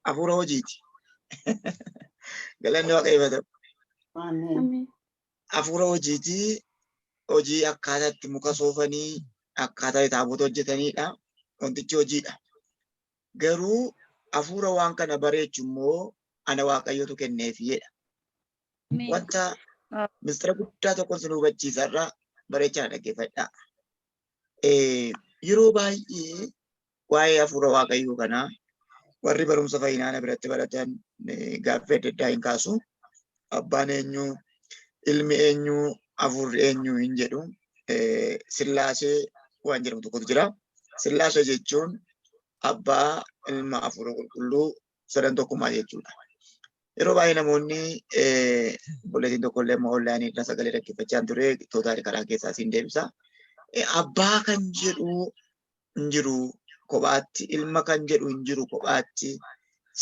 hafuura hojiiti. Galanni waaqayyoo ta'u. Hafuura hojiiti. Hojii akkaataatti muka soofanii akkaataa taabota hojjetanidha. Wantichi hojiidha. Garuu hafuura waan kana bareechu immoo ana waaqayyotu kenneefiyedha. Wanta mistira guddaa tokko sin hubachiisarraa bareechaa dhaggeeffadhaa. Yeroo baay'ee waa'ee hafuura waaqayyoo kanaa warri barumsa fayyinaana biratti baratan gaaffii adda addaa hin kaasu. Abbaan eenyu, ilmi eenyu, hafuurri eenyu hin jedhu. Sillaasee waan jedhamu tokkotu jira. Sillaasee jechuun abbaa, ilma, hafuura qulqulluu sadan tokkummaa jechuudha. Yeroo baay'ee namoonni buleetiin tokkollee immoo onlaayinii irra sagalee dhaggeeffachaa ture tootaalii karaa keessaa siin deebisa. Abbaa kan jedhu hin jiru kophaatti, ilma kan jedhu hin jiru kophaatti,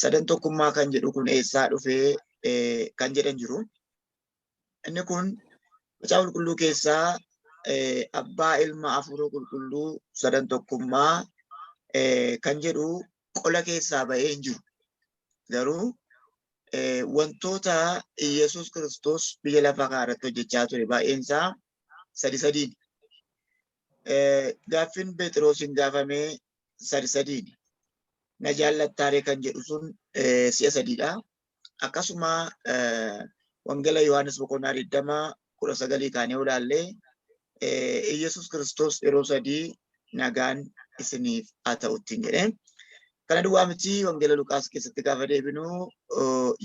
sadan tokkummaa kan jedhu kun eessaa dhufee kan jedhan jiru. Inni kun macaafa qulqulluu keessaa abbaa, ilma, hafuura qulqulluu sadan tokkummaa kan jedhu qola keessaa bahee hin jiru. Garuu wantoota Yesuus Kiristoos biyya lafaa kanarratti hojjechaa ture baay'een isaa sadiini. Gaaffiin Phexroosiin gaafamee sadiini. Na jaallattaaree kan jedhu sun si'a sadiidha. Akkasuma Wangeela Yohaannis boqonnaa 20:19 kaanee ilaallee Yesuus Kiristoos yeroo sadii nagaan isiniif haa ta'uttiin jedhee. Kana duwwaa miti Wangeela Luqaas keessatti gaafa deebinu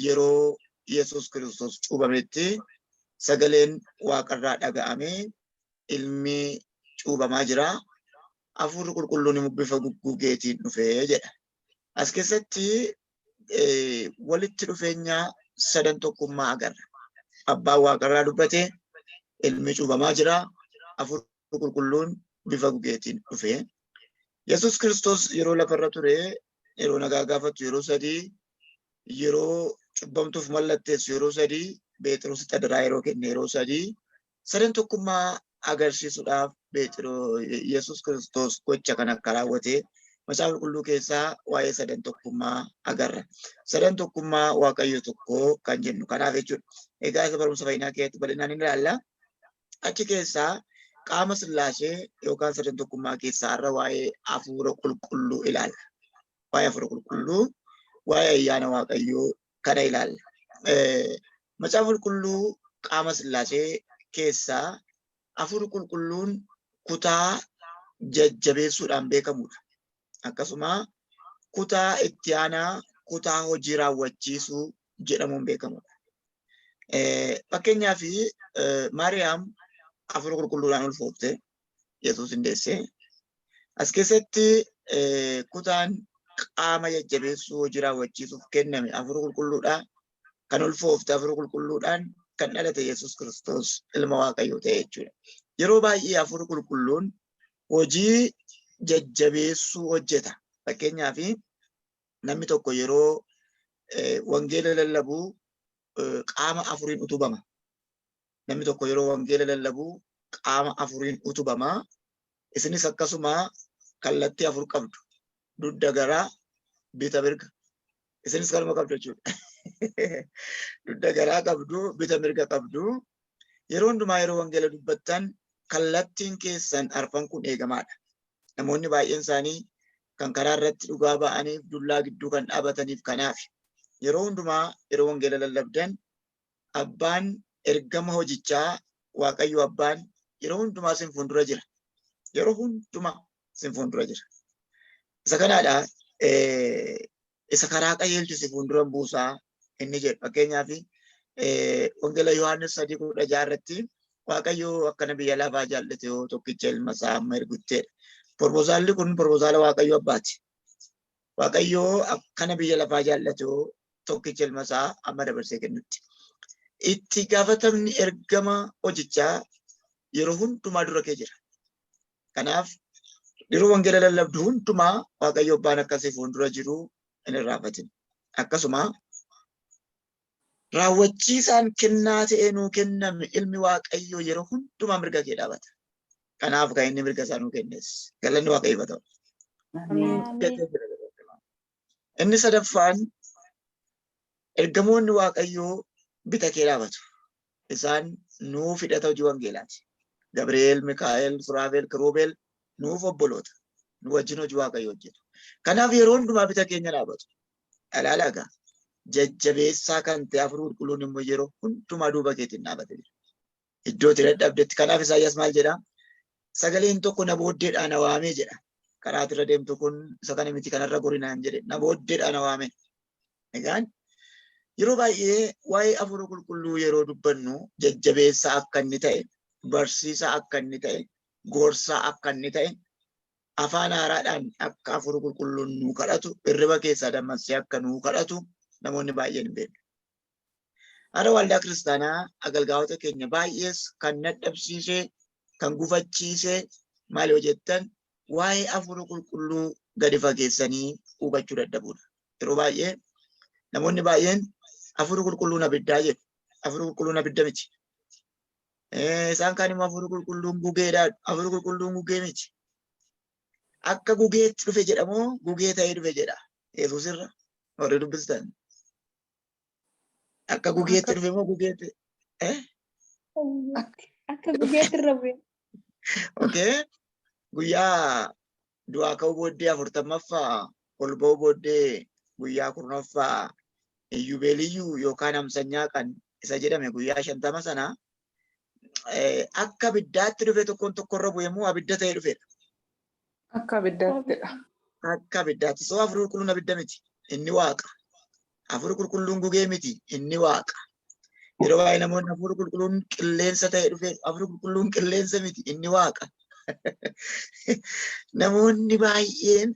yeroo Yesuus Kiristoos cuubametti sagaleen waaqarraa dhaga'amee ilmi cuubamaa jira. Hafuurri qulqulluun immoo bifa gugguugeetiin dhufee jedha. As keessatti walitti dhufeenya sadan tokkummaa agarra. Abbaan waaqarraa dubbate, ilmi cuubamaa jira, hafuurri qulqulluun bifa gugeetiin dhufee. Yesuus Kiristoos yeroo lafarra ture, yeroo nagaa gaafatu yeroo sadii, yeroo cubbamtuuf mallatteessu yeroo sadii, Phexrositti adaraa yeroo kenne yeroo sadii, sadan tokkummaa agarsiisuudhaaf Yesuus Kiristoos gocha kan akka raawwate macaafa qulqulluu keessaa waa'ee sadan tokkummaa agarra. Sadan tokkummaa waaqayyo tokko kan jennu kanaaf jechuudha. Egaa isa barumsa fayyinaa keessatti bal'inaan ni ilaalla. Achi keessaa qaama sillaasee yookaan sadan tokkummaa keessaa irra waa'ee hafuura qulqulluu ilaalla. Waa'ee hafuura qulqulluu, waa'ee ayyaana waaqayyoo kana ilaalla. Macaafa qulqulluu qaama sillaasee keessaa hafuurri qulqulluun kutaa jajjabeessuudhaan beekamudha. Akkasuma kutaa itti aanaa kutaa hojii raawwachiisuu jedhamuun beekamudha. Fakkeenyaaf Maariyaam hafuura qulqulluudhaan ulfoofte Yesuus hin deesse. As keessatti kutaan qaama jajjabeessuu hojii raawwachiisuuf kenname hafuura qulqulluudhaan kan ulfoofte hafuura qulqulluudhaan kan dhalate Yesuus Kiristoos ilma waaqayyoo ta'e jechuudha. Yeroo baay'ee hafuurri qulqulluun hojii jajjabeessuu hojjeta. Fakkeenyaaf namni tokko yeroo wangeela lallabuu qaama afuriin utubama. Namni tokko yeroo wangeela lallabuu qaama afuriin utubama. Isinis akkasuma kallattii afur qabdu. Dugda garaa, bita mirga. Isinis kanuma qabdu jechuudha. Dugda garaa qabdu, bita mirga qabdu. Yeroo hundumaa yeroo wangeela dubbattan kallattiin keessan arfan kun eegamaadha. Namoonni baay'een isaanii kan karaa irratti dhugaa ba'aniif dullaa gidduu kan dhaabataniif kanaaf yeroo hundumaa yeroo wangeela lallabdan abbaan ergama hojichaa waaqayyo abbaan yeroo hundumaa sin fuuldura jira. Yeroo hundumaa sin fuuldura jira. Isa kanaadha isa karaa qajeelchu si fuuldura buusaa inni jedhu. Fakkeenyaaf wangeela Yohaannis 3:16 irratti waaqayyo akkana biyya lafaa jaallate yoo tokkicha ilma isaa amma ergutteedha. Proposaalli kun proposaala waaqayyo abbaati. Waaqayyo akkana biyya lafaa jaallate yoo tokkicha ilma isaa amma dabarsee kennutti. Itti gaafatamni ergama hojichaa yeroo hundumaa dura kee jira. Kanaaf yeroo wangeela lallabdu hundumaa waaqayyo abbaan akkasii fuuldura jiru hin irraanfatin. Akkasuma raawwachiisaan kennaa ta'ee nuu kenname ilmi waaqayyo yeroo hundumaa mirga kee dhaabata. Kanaaf kan inni mirga isaa nuu kennes. Galanni waaqayyo ta'u. Inni sadaffaan ergamoonni Waaqayyoo bita kee dhaabatu. Isaan nuuf hidhata hojii wangeelaati. Gabri'eel, Mikaa'el, Suraafeel, Kiruubeel nuuf obboloota. Nu wajjin hojii Waaqayyoo hojjetu. Kanaaf yeroo hundumaa bita keenya dhaabatu. Alaala egaa jajjabeessaa kan ta'e Hafuurri Qulqulluun immoo yeroo hundumaa duuba keetiin dhaabate. Iddoo itti dadhabdetti. Kanaaf Isaayyaas maal jedhaa? Sagaleen tokko na booddeedhaan na waamee jedha. Karaa irra deemtu kun isa kana miti kanarra gorinaan jedhe na booddeedhaan na waamee. Egaan yeroo baay'ee waa'ee Hafuura Qulqulluu yeroo dubbannu jajjabeessaa akka inni ta'e, barsiisaa akka inni ta'e, gorsaa akka inni ta'e, afaan haaraadhaan akka Hafuura Qulqulluun nuu kadhatu, hirriba keessaa dammaqsee akka nuu kadhatu namoonni baay'een hin beeknu. Haadha waldaa kiristaanaa agalgaa'ota keenya baay'ees kan dadhabsiisee, kan gufachiisee maal yoo jettan waa'ee Hafuura Qulqulluu gadi fageessanii hubachuu dadhabuudha. Yeroo baay'ee namoonni baay'een Hafuurri Qulqulluun abiddaa jedhu. Hafuurri Qulqulluun abidda miti. Isaan kaan immoo Hafuurri Qulqulluun gugeedha. Hafuurri Qulqulluun gugee miti. Akka gugeetti dhufe jedhamoo gugee ta'ee dhufe jedha. Yesuus irra warri dubbistan. Akka gugeetti dhufe moo gugeetti? Akka gugeetti irra bu'e. Okay. Guyyaa du'aa ka'uu booddee 40ffaa ol ba'uu booddee guyyaa 10ffaa Iyyubeeliyyuu yookaan hamsanyaa kan isa jedhame guyyaa 50 sana akka abiddaatti dhufe tokkoon tokkorra bu'e moo abidda ta'ee dhufedha? Akka abiddaattiidha. Akka abiddaatti. So Hafuurri Qulqulluun abidda miti. Inni Waaqa. Hafuurri Qulqulluun gugee miti. Inni Waaqa. Yeroo baay'ee namoonni Hafuurri Qulqulluun qilleensa ta'ee dhufe Hafuurri Qulqulluun qilleensa miti. Inni Waaqa. Namoonni baay'een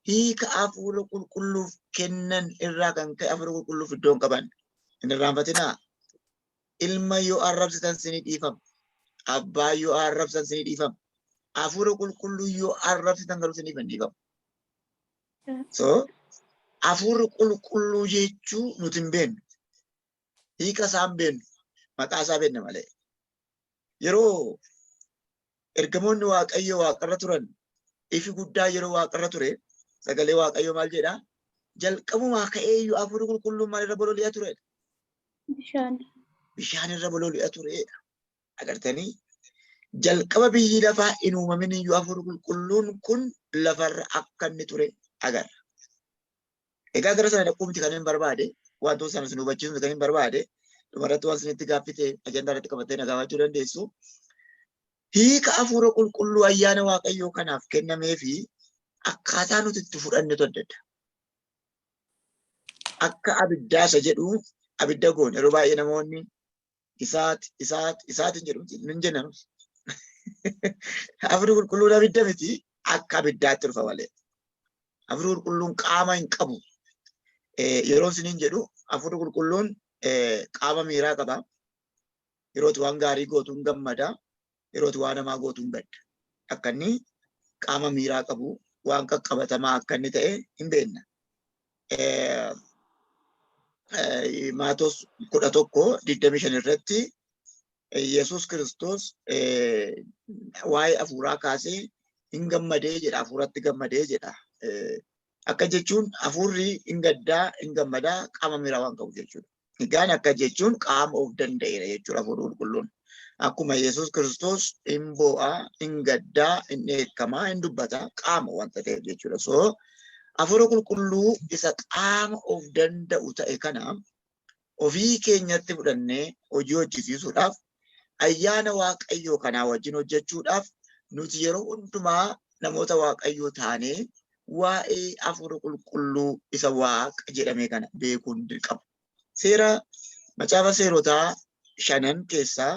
hiika Hafuura Qulqulluuf kennan irraa kan ka'e Hafuura Qulqulluuf iddoo hin qaban. Hin irraanfatinaa. Ilma yoo arrabsitan sinii dhiifama. Abbaa yoo arrabsan sinii dhiifama. Hafuura Qulqulluu yoo arrabsitan garuu sinii hin dhiifamu. So Hafuurri Qulqulluu jechuu nuti hin beeknu. Hiika isaa hin beeknu. Maqaa isaa beekna malee. Yeroo ergamoonni Waaqayyoo waaqarra turan ifi guddaa yeroo waaqarra ture sagalee Waaqayyoo maal jedhaa? Jalqabumaa ka'ee iyyuu Hafuurri Qulqulluun maal irra bololi'aa turedha? Bishaan. Bishaan irra bololi'aa turedha. Agartanii? Jalqaba biyyi lafaa hin uumamin iyyuu Hafuurri Qulqulluun kun lafarra akka inni ture agarra. Egaa gara sana dhaquu miti kan hin barbaade wantoota sana sin hubachiisu kan hin barbaade dhumarratti waan isinitti gaaffite ajandaa irratti qabattee na gaafachuu dandeessu. Hiika Hafuura Qulqulluu ayyaana Waaqayyoo kanaaf kennamee fi akkaataa nuti itti fudhannetu adda adda. Akka abiddaa isa jedhu abidda goone yeroo baay'ee namoonni isaatiin jedhu hin jennan. Hafuurri Qulqulluun abidda miti akka abiddaatti dhufa malee. Hafuurri Qulqulluun qaama hin qabu. Yeroo isiniin jedhu Hafuurri Qulqulluun qaama miiraa qaba. Yerootti waan gaarii gootu hin gammada. Yerootti waan hamaa gootu hin gadda. Akka inni qaama miiraa qabu waan qaqqabatamaa akka inni ta'e hin beekna. Maatewos 11:25 irratti Yesuus Kiristoos waa'ee hafuuraa kaasee hin gammadee jedha. Hafuuratti gammadee jedha. Akka jechuun hafuurri hin gaddaa hin gammadaa qaama miiraa waan qabu jechuudha. Egaan akka jechuun qaama of danda'eera jechuudha Hafuurri Qulqulluun. Akkuma Yesuus Kiristoos hin boo'aa, hin gaddaa, hin dheekkamaa, hin dubbataa qaama wanta ta'eef jechuudha. So Hafuura Qulqulluu isa qaama of danda'u ta'e kana ofii keenyatti fudhannee hojii hojjisiisuudhaaf ayyaana Waaqayyoo kanaa wajjin hojjechuudhaaf nuti yeroo hundumaa namoota Waaqayyoo taanee waa'ee Hafuura Qulqulluu isa Waaqa jedhame kana beekuun dirqama. Seera macaafa seerotaa 5 keessaa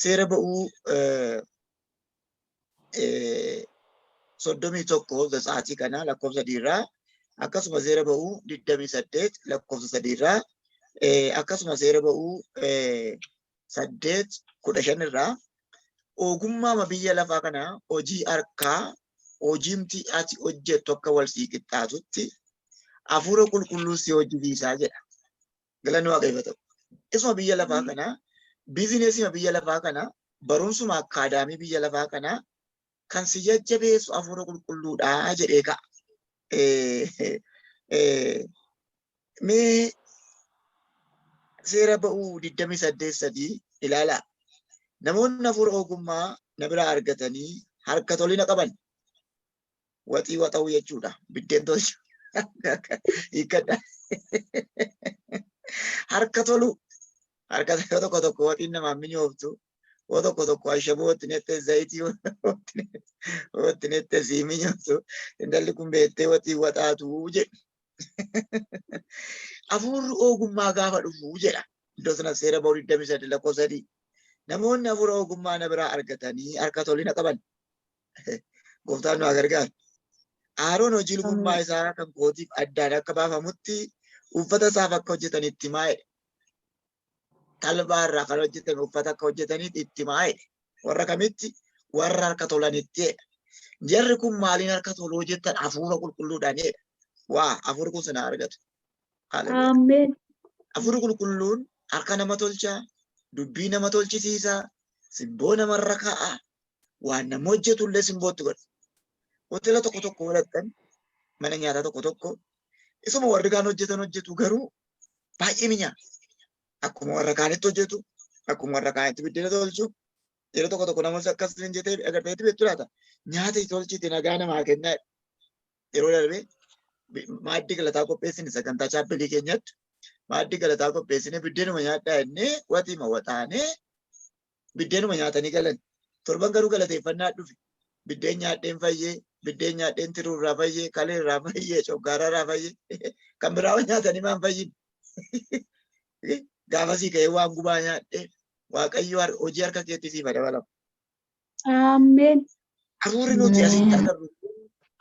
seera ba'uu 31 sa'aatii kana lakkoofsa 3 irraa akkasuma seera ba'uu 28 lakkoofsa 3 irraa akkasuma seera ba'uu 8:15 irraa ogummaa biyya lafaa kana hojii harkaa hojiimti ati hojjettu akka wal sii qixxaatutti Hafuura Qulqulluu si hojjisiisaa jedha. Galanni Waaqayyoo ta'u. Isuma biyya lafaa kana biizineesii biyya lafaa kana barumsuma akkaadaamii biyya lafaa kana kan si jajjabeessu Hafuura Qulqulluudhaa jedhee ka'a. Mee seera ba'uu 28 ilaala. Namoonni hafuura ogummaa na biraa argatanii harka tolina qaban. Waxii waxa'uu jechuudha. Biddeen tolchu. Hiikkadha. Harka tolu. Harka tokko tokko waxiin namaan minyooftu. Yoo tokko tokko ashaboo watti nette zayitii watti nette sii minyooftu. Intalli kun beettee waxii waxaatu jedhu. Hafuurri ogummaa gaafa dhufu jedha. Iddoo sana seera ba'uu 28 namoonni hafuura ogummaa na biraa argatanii harka tolina qaban. Gooftaan nu haa gargaaru. Aaroon hojii lubummaa isaa kan kootiif addaan akka baafamutti uffata isaaf akka hojjetanitti maa'edha. Talbaa irraa kan hojjetan uffata akka hojjetanitti itti maa'edha. Warra kamitti? Warra harka tolanittidha. Jarri kun maaliin harka tolu hojjetan hafuura qulqulluudhaanidha. Waa hafuurri kun sana argatu. Ameen. Hafuurri qulqulluun harka nama tolchaa, dubbii nama tolchisiisaa, simboo namarra kaa'aa, waan nama hojjetullee simbootti godha. Hoteela tokko tokko godhatan mana nyaataa tokko tokko isuma warri kaan hojjetu garuu baay'ee minyaa. Akkuma warra kaanitti hojjetu, akkuma warra kaanitti biddeena tolchu. Yeroo tokko tokko namoonni akkas hin jetee agarteetti beektu laata. Nyaata tolchite nagaa namaa kennaa. Yeroo darbee maaddii galataa qopheessine sagantaa chaapelii keenyatti maaddii galataa qopheessine biddeenuma nyaadhaa jennee waxiima waxaanee biddeenuma nyaatanii galan. Torban garuu galateeffannaa dhufe. Biddeen nyaadheen fayyee, biddeen nyaadheen tiruu irraa fayyee, kalee irraa fayyee, coggaaraa irraa fayyee, kan biraa nyaatanii maan fayyin. Gaafasii ka'ee waan gubaa nyaadhee Waaqayyo hojii harka keetti siif dabalama. Ameen. Hafuurri nuti asitti agarru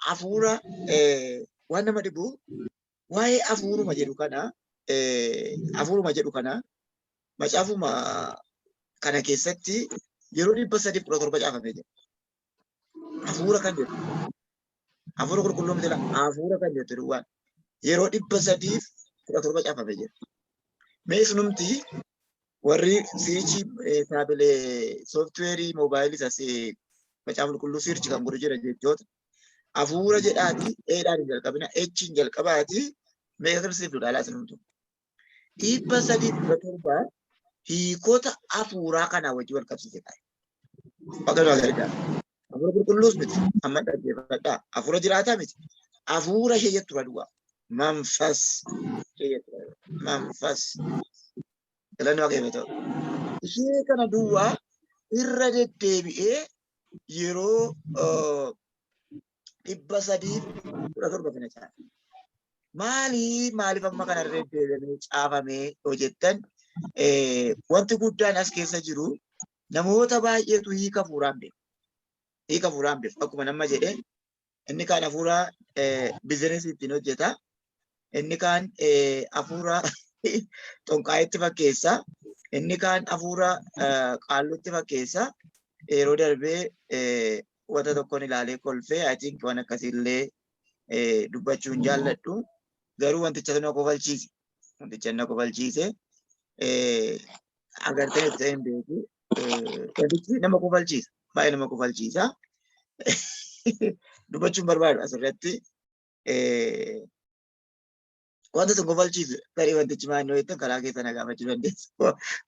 hafuura waan nama dhibu waa'ee hafuuruma jedhu kana macaafuma kana keessatti yeroo 317 caafamee jira. Hafuura kan jedhu hafuura qulqulluu miti hafuura kan jedhu waan yeroo 317 caafamee jira. Mee sunumti warri siirchi taabilee sooftiweerii moobaayilii asii macaafa qulqulluu siirchi kan godhu jira jechoota. Hafuura jedhaati dheedhaan hin jalqabina echiin jalqabaati mee agarsiifnu dhaalaa sinumtu. 317 hiikota hafuuraa kanaa wajjin wal qabsiisee taa'e. Waaqayyo nu gargaara. Hafuura qulqulluus miti amma dhaggeeffadhaa. Hafuura jiraataa miti. Hafuura heeyyattu du'a. Manfas manfas. Galanni waaqayyo ta'u. Ishee kana duwwaa irra deddeebi'ee yeroo 317 kana caala. Maaliif amma kana irra deddeebi'ee caafamee yoo jettan wanti guddaan as keessa jiru namoota baay'eetu hiika hafuuraan beeku. Hiika hafuuraan beeku. Akkuma nama jedhee inni kaan hafuura biizinasii ittiin hojjeta. Inni kaan hafuura xonqaayetti fakkeessa. Inni kaan hafuura qaallutti fakkeessa. Yeroo darbee wanta tokkoon ilaalee kolfee I think waan akkasiillee dubbachuu hin jaalladhu. Garuu wanticha na kofalchiise. Wanticha na kofalchiise. Agartee itti hin beeku. Wantichi nama kofalchiisa. Baay'ee nama kofalchiisa. Dubbachuun barbaadu asirratti. Wanta sun kofalchiisu tarii wantichi maannoo jettan karaa keessa na gaafachuu dandeessu.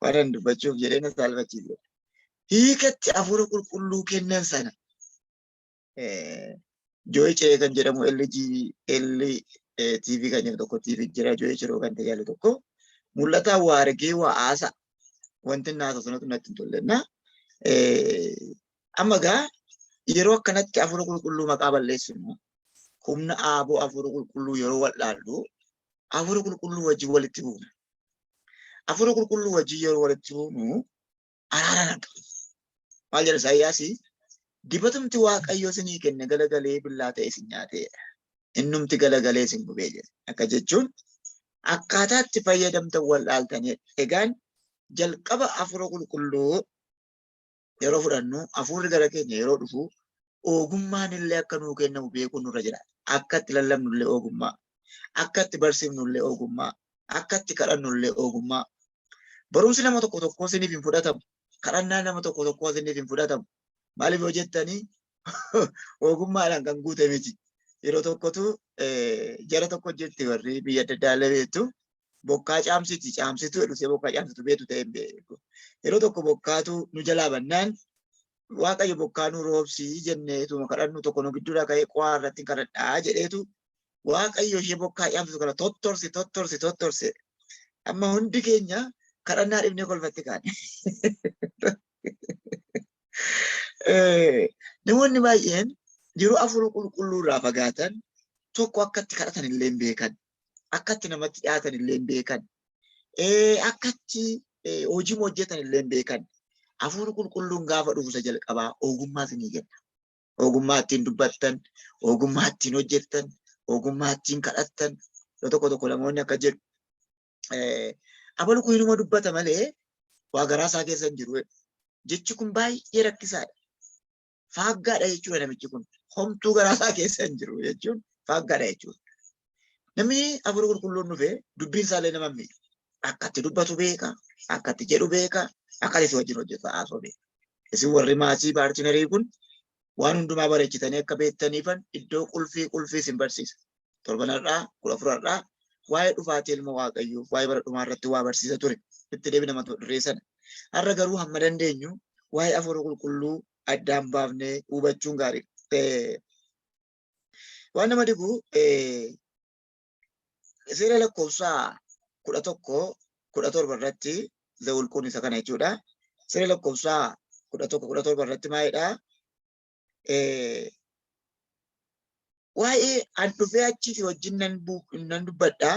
Waan dubbachuuf jedhee na saalfachiise. Hiikatti hafuura qulqulluu kennan sana. Jooyi Ciree kan jedhamu TV kan jedhamu tokko TV jira Jooyi Ciree kan tajaajilu tokko mul'ata waa argee waa haasa wanti naasa sanatu natti hin tolle. Amma gaa yeroo akkanatti hafuura qulqulluu maqaa balleessinu humna aaboo hafuura qulqulluu yeroo wallaallu hafuura qulqulluu wajjin walitti buuna. Hafuura qulqulluu wajjin yeroo walitti buunu araaraan argama. Maal jedha Isaayyaasii? Dibatumti Waaqayyo isinii kenne galagalee billaa ta'e isin nyaateedha. Innumti galagalee isin gubee jedha. Akka jechuun akkaataa itti fayyadamtan wallaaltanidha. Egaan jalqaba hafuura qulqulluu yeroo fudhannu hafuurri gara keenya yeroo dhufu ogummaan illee akka nuu kennamu beekuun nurra jira. Akka itti lallabnu illee ogummaa. Akka itti barsiifnu illee ogummaa. Akka itti kadhannu illee ogummaa. Barumsi nama tokko tokko isiniif hin fudhatamu. Kadhannaan nama tokko tokko isiniif hin fudhatamu. Maaliif yoo jettanii ogummaadhaan kan guute miti. yeroo tokkotu jara tokko jirti warri biyya adda addaa illee beektu bokkaa caamsiti caamsitu dhufee bokkaa caamsitu beektu ta'e beeku. Yeroo tokko bokkaatu nu jalaa bannaan Waaqayyo bokkaa nu roobsii jenneetu kadhannu tokko nu gidduudhaa ka'ee qo'aa irratti kadhadhaa jedheetu Waaqayyo ishee bokkaa caamsitu kana tottorse. Amma hundi keenya kadhannaa dhibnee kolfatti kaane. Namoonni baay'een yeroo afur qulqulluu irraa fagaatan tokko akkatti kadhatan illee hin beekan. Akkatti namatti dhiyaatan illee hin beekan. Akkatti hojii hojjetan illee hin beekan. Afur qulqulluun gaafa dhufu jalqabaa ogummaa isinii kenna. Ogummaa ittiin dubbattan, ogummaa ittiin hojjettan, ogummaa ittiin kadhattan. Tokko namoonni akka jedhu abalu kun inuma dubbata malee waa garaa isaa keessa hin jiru. Jechi kun baay'ee rakkisaadha. Faaggaadha jechuudha namichi kun. Homtuu garaa isaa keessa hin jiru jechuun faaggaadha jechuudha. Namni afur qulqulluun dhufee dubbiin isaallee nama miidha. Akkatti dubbatu beeka, akkatti jedhu beeka, akkatti si wajjin hojjetu haasoo beeka. Isin warri maasii paartinarii kun waan hundumaa bareechitanii akka beektaniifan iddoo qulfii isin barsiisa. Torbanarraa, 14rraa waa'ee dhufaatii ilma Waaqayyoo, waa'ee bara dhumaa irratti waa barsiisa ture. Itti deebina mata duree sana. Har'a garuu hamma dandeenyu waa'ee afur qulqulluu addaan baafnee hubachuun gaariidha. Waan nama dhibu seera lakkoofsaa 11-17 irratti Zawulquun isa kana jechuudha. Seera lakkoofsaa 11-17 irratti maalidha? Waa'ee an dhufee achiiti wajjin nan dubbadha.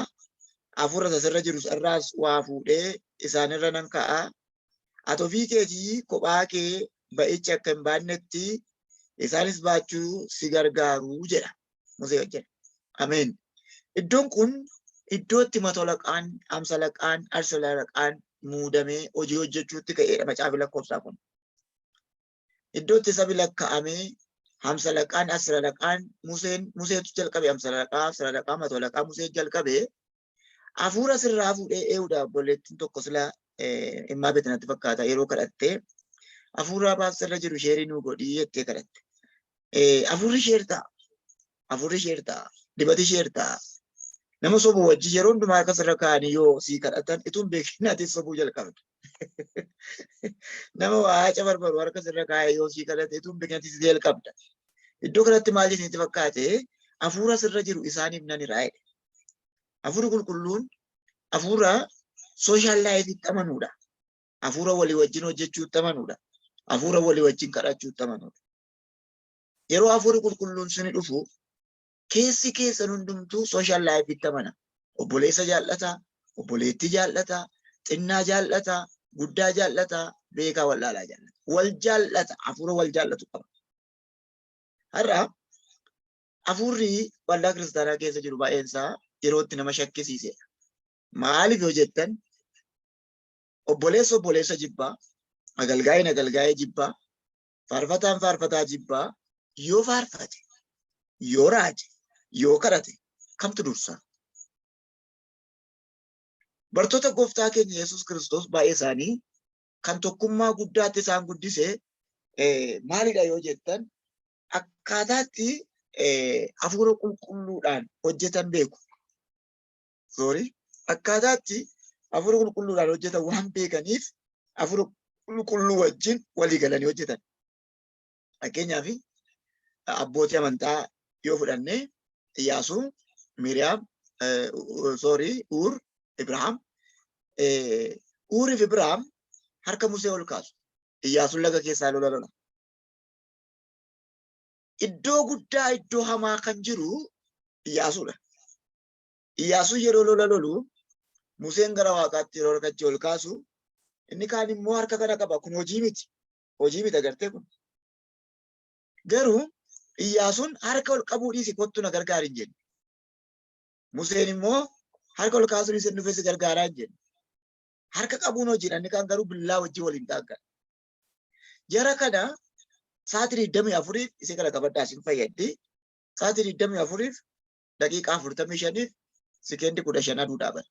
Afurra asirra jiru irraas waa fuudhee isaanirra nan ka'a. Ati ofii keetii kophaa kee ba'ichi akka hin baannetti isaanis baachuu si gargaaru jedha Musee wajjin. Ameen. Iddoon kun iddoo itti matolaqaan, amsalaqaan, arsalaqaan muudamee hojii hojjechuutti ka'eedha macaafi lakkoofsaa kun. Iddoo itti sabi lakka'amee hamsalaqaan, asralaqaan Museetu jalqabe hamsalaqaa, asralaqaa, matolaqaa Musee jalqabe hafuura sirraa fuudhee eeguudha obboleettiin tokko sila himmaa beekanatti fakkaata yeroo kadhatte hafuura baasirra jiru sheerii nuu godhii jettee kadhatte. Hafuurri sheer ta'a, dibati sheer ta'a. Nama sobu wajji yeroo hundumaa harka sirra kaa'anii yoo sii kadhatan ituun beekinaatiin sobuu jalqabdu. Nama waaca barbaadu harka sirra kaa'ee yoo sii kadhate ituun beekinaatiin si jalqabda. Iddoo kanatti maal isinitti fakkaate hafuura sirra jiru isaaniif nan iraa'edha. Hafuurri qulqulluun hafuura sooshaal laayifiitti amanuudha. Hafuura walii wajjin hojjechuutti amanuudha. Hafuura walii wajjin kadhachuutti amanuudha. Yeroo hafuurri qulqulluun suni dhufu keessi keessan hundumtuu sooshaal laayifiitti amana. Obboleessa jaallata, obboleettii jaallata, xinnaa jaallata, guddaa jaallata, beekaa wallaalaa jaallata. Wal jaallata, hafuura wal jaallatu qaba. Har'a hafuurri waldaa kiristaanaa keessa jiru baay'eensaa yeroo itti nama shakkisiisedha. Maaliif yoo jettan obboleessa jibbaa, agalgaa'ee jibbaa, faarfataa jibbaa yoo faarfate, yoo raaje, yoo kadhate kamtu dursa? Bartoota gooftaa keenya Yesuus Kiristoos baay'ee isaanii kan tokkummaa guddaatti isaan guddise maalidha yoo jettan akkaataatti hafuura qulqulluudhaan hojjetan beeku. Akkaataatti hafuura qulqulluudhaan hojjetan waan beekaniif hafuura qulqulluu wajjin walii galanii hojjetan. Fakkeenyaaf abbootii amantaa yoo fudhanne Iyyaasuu, Miriyaam, Uur, Ibrahaam. Uuriif Ibrahaam harka Musee ol kaasu. Iyyaasuun laga keessaa lola. Iddoo guddaa iddoo hamaa kan jiru Iyyaasuudha. Iyyaasuun yeroo lola lolu Museen gara waaqaatti yeroo harkatti ol kaasu inni kaan immoo harka kana qaba. Kun hojii miti. Hojii miti agartee kun. Garuu Iyyaasuun harka ol qabuu dhiisi kottu na gargaari hin jenne. Museen immoo harka ol kaasuu dhiisi dhufee si gargaaraa hin jenne. Harka qabuun hojiidha. Inni kaan garuu billaa wajjin waliin dhaaggan. Jara kana sa'aatii 24 isee kana qabadhaa isin fayyaddi. Sa'aatii 24 daqiiqaa 45 sekeendii 15 aduu dhaaban.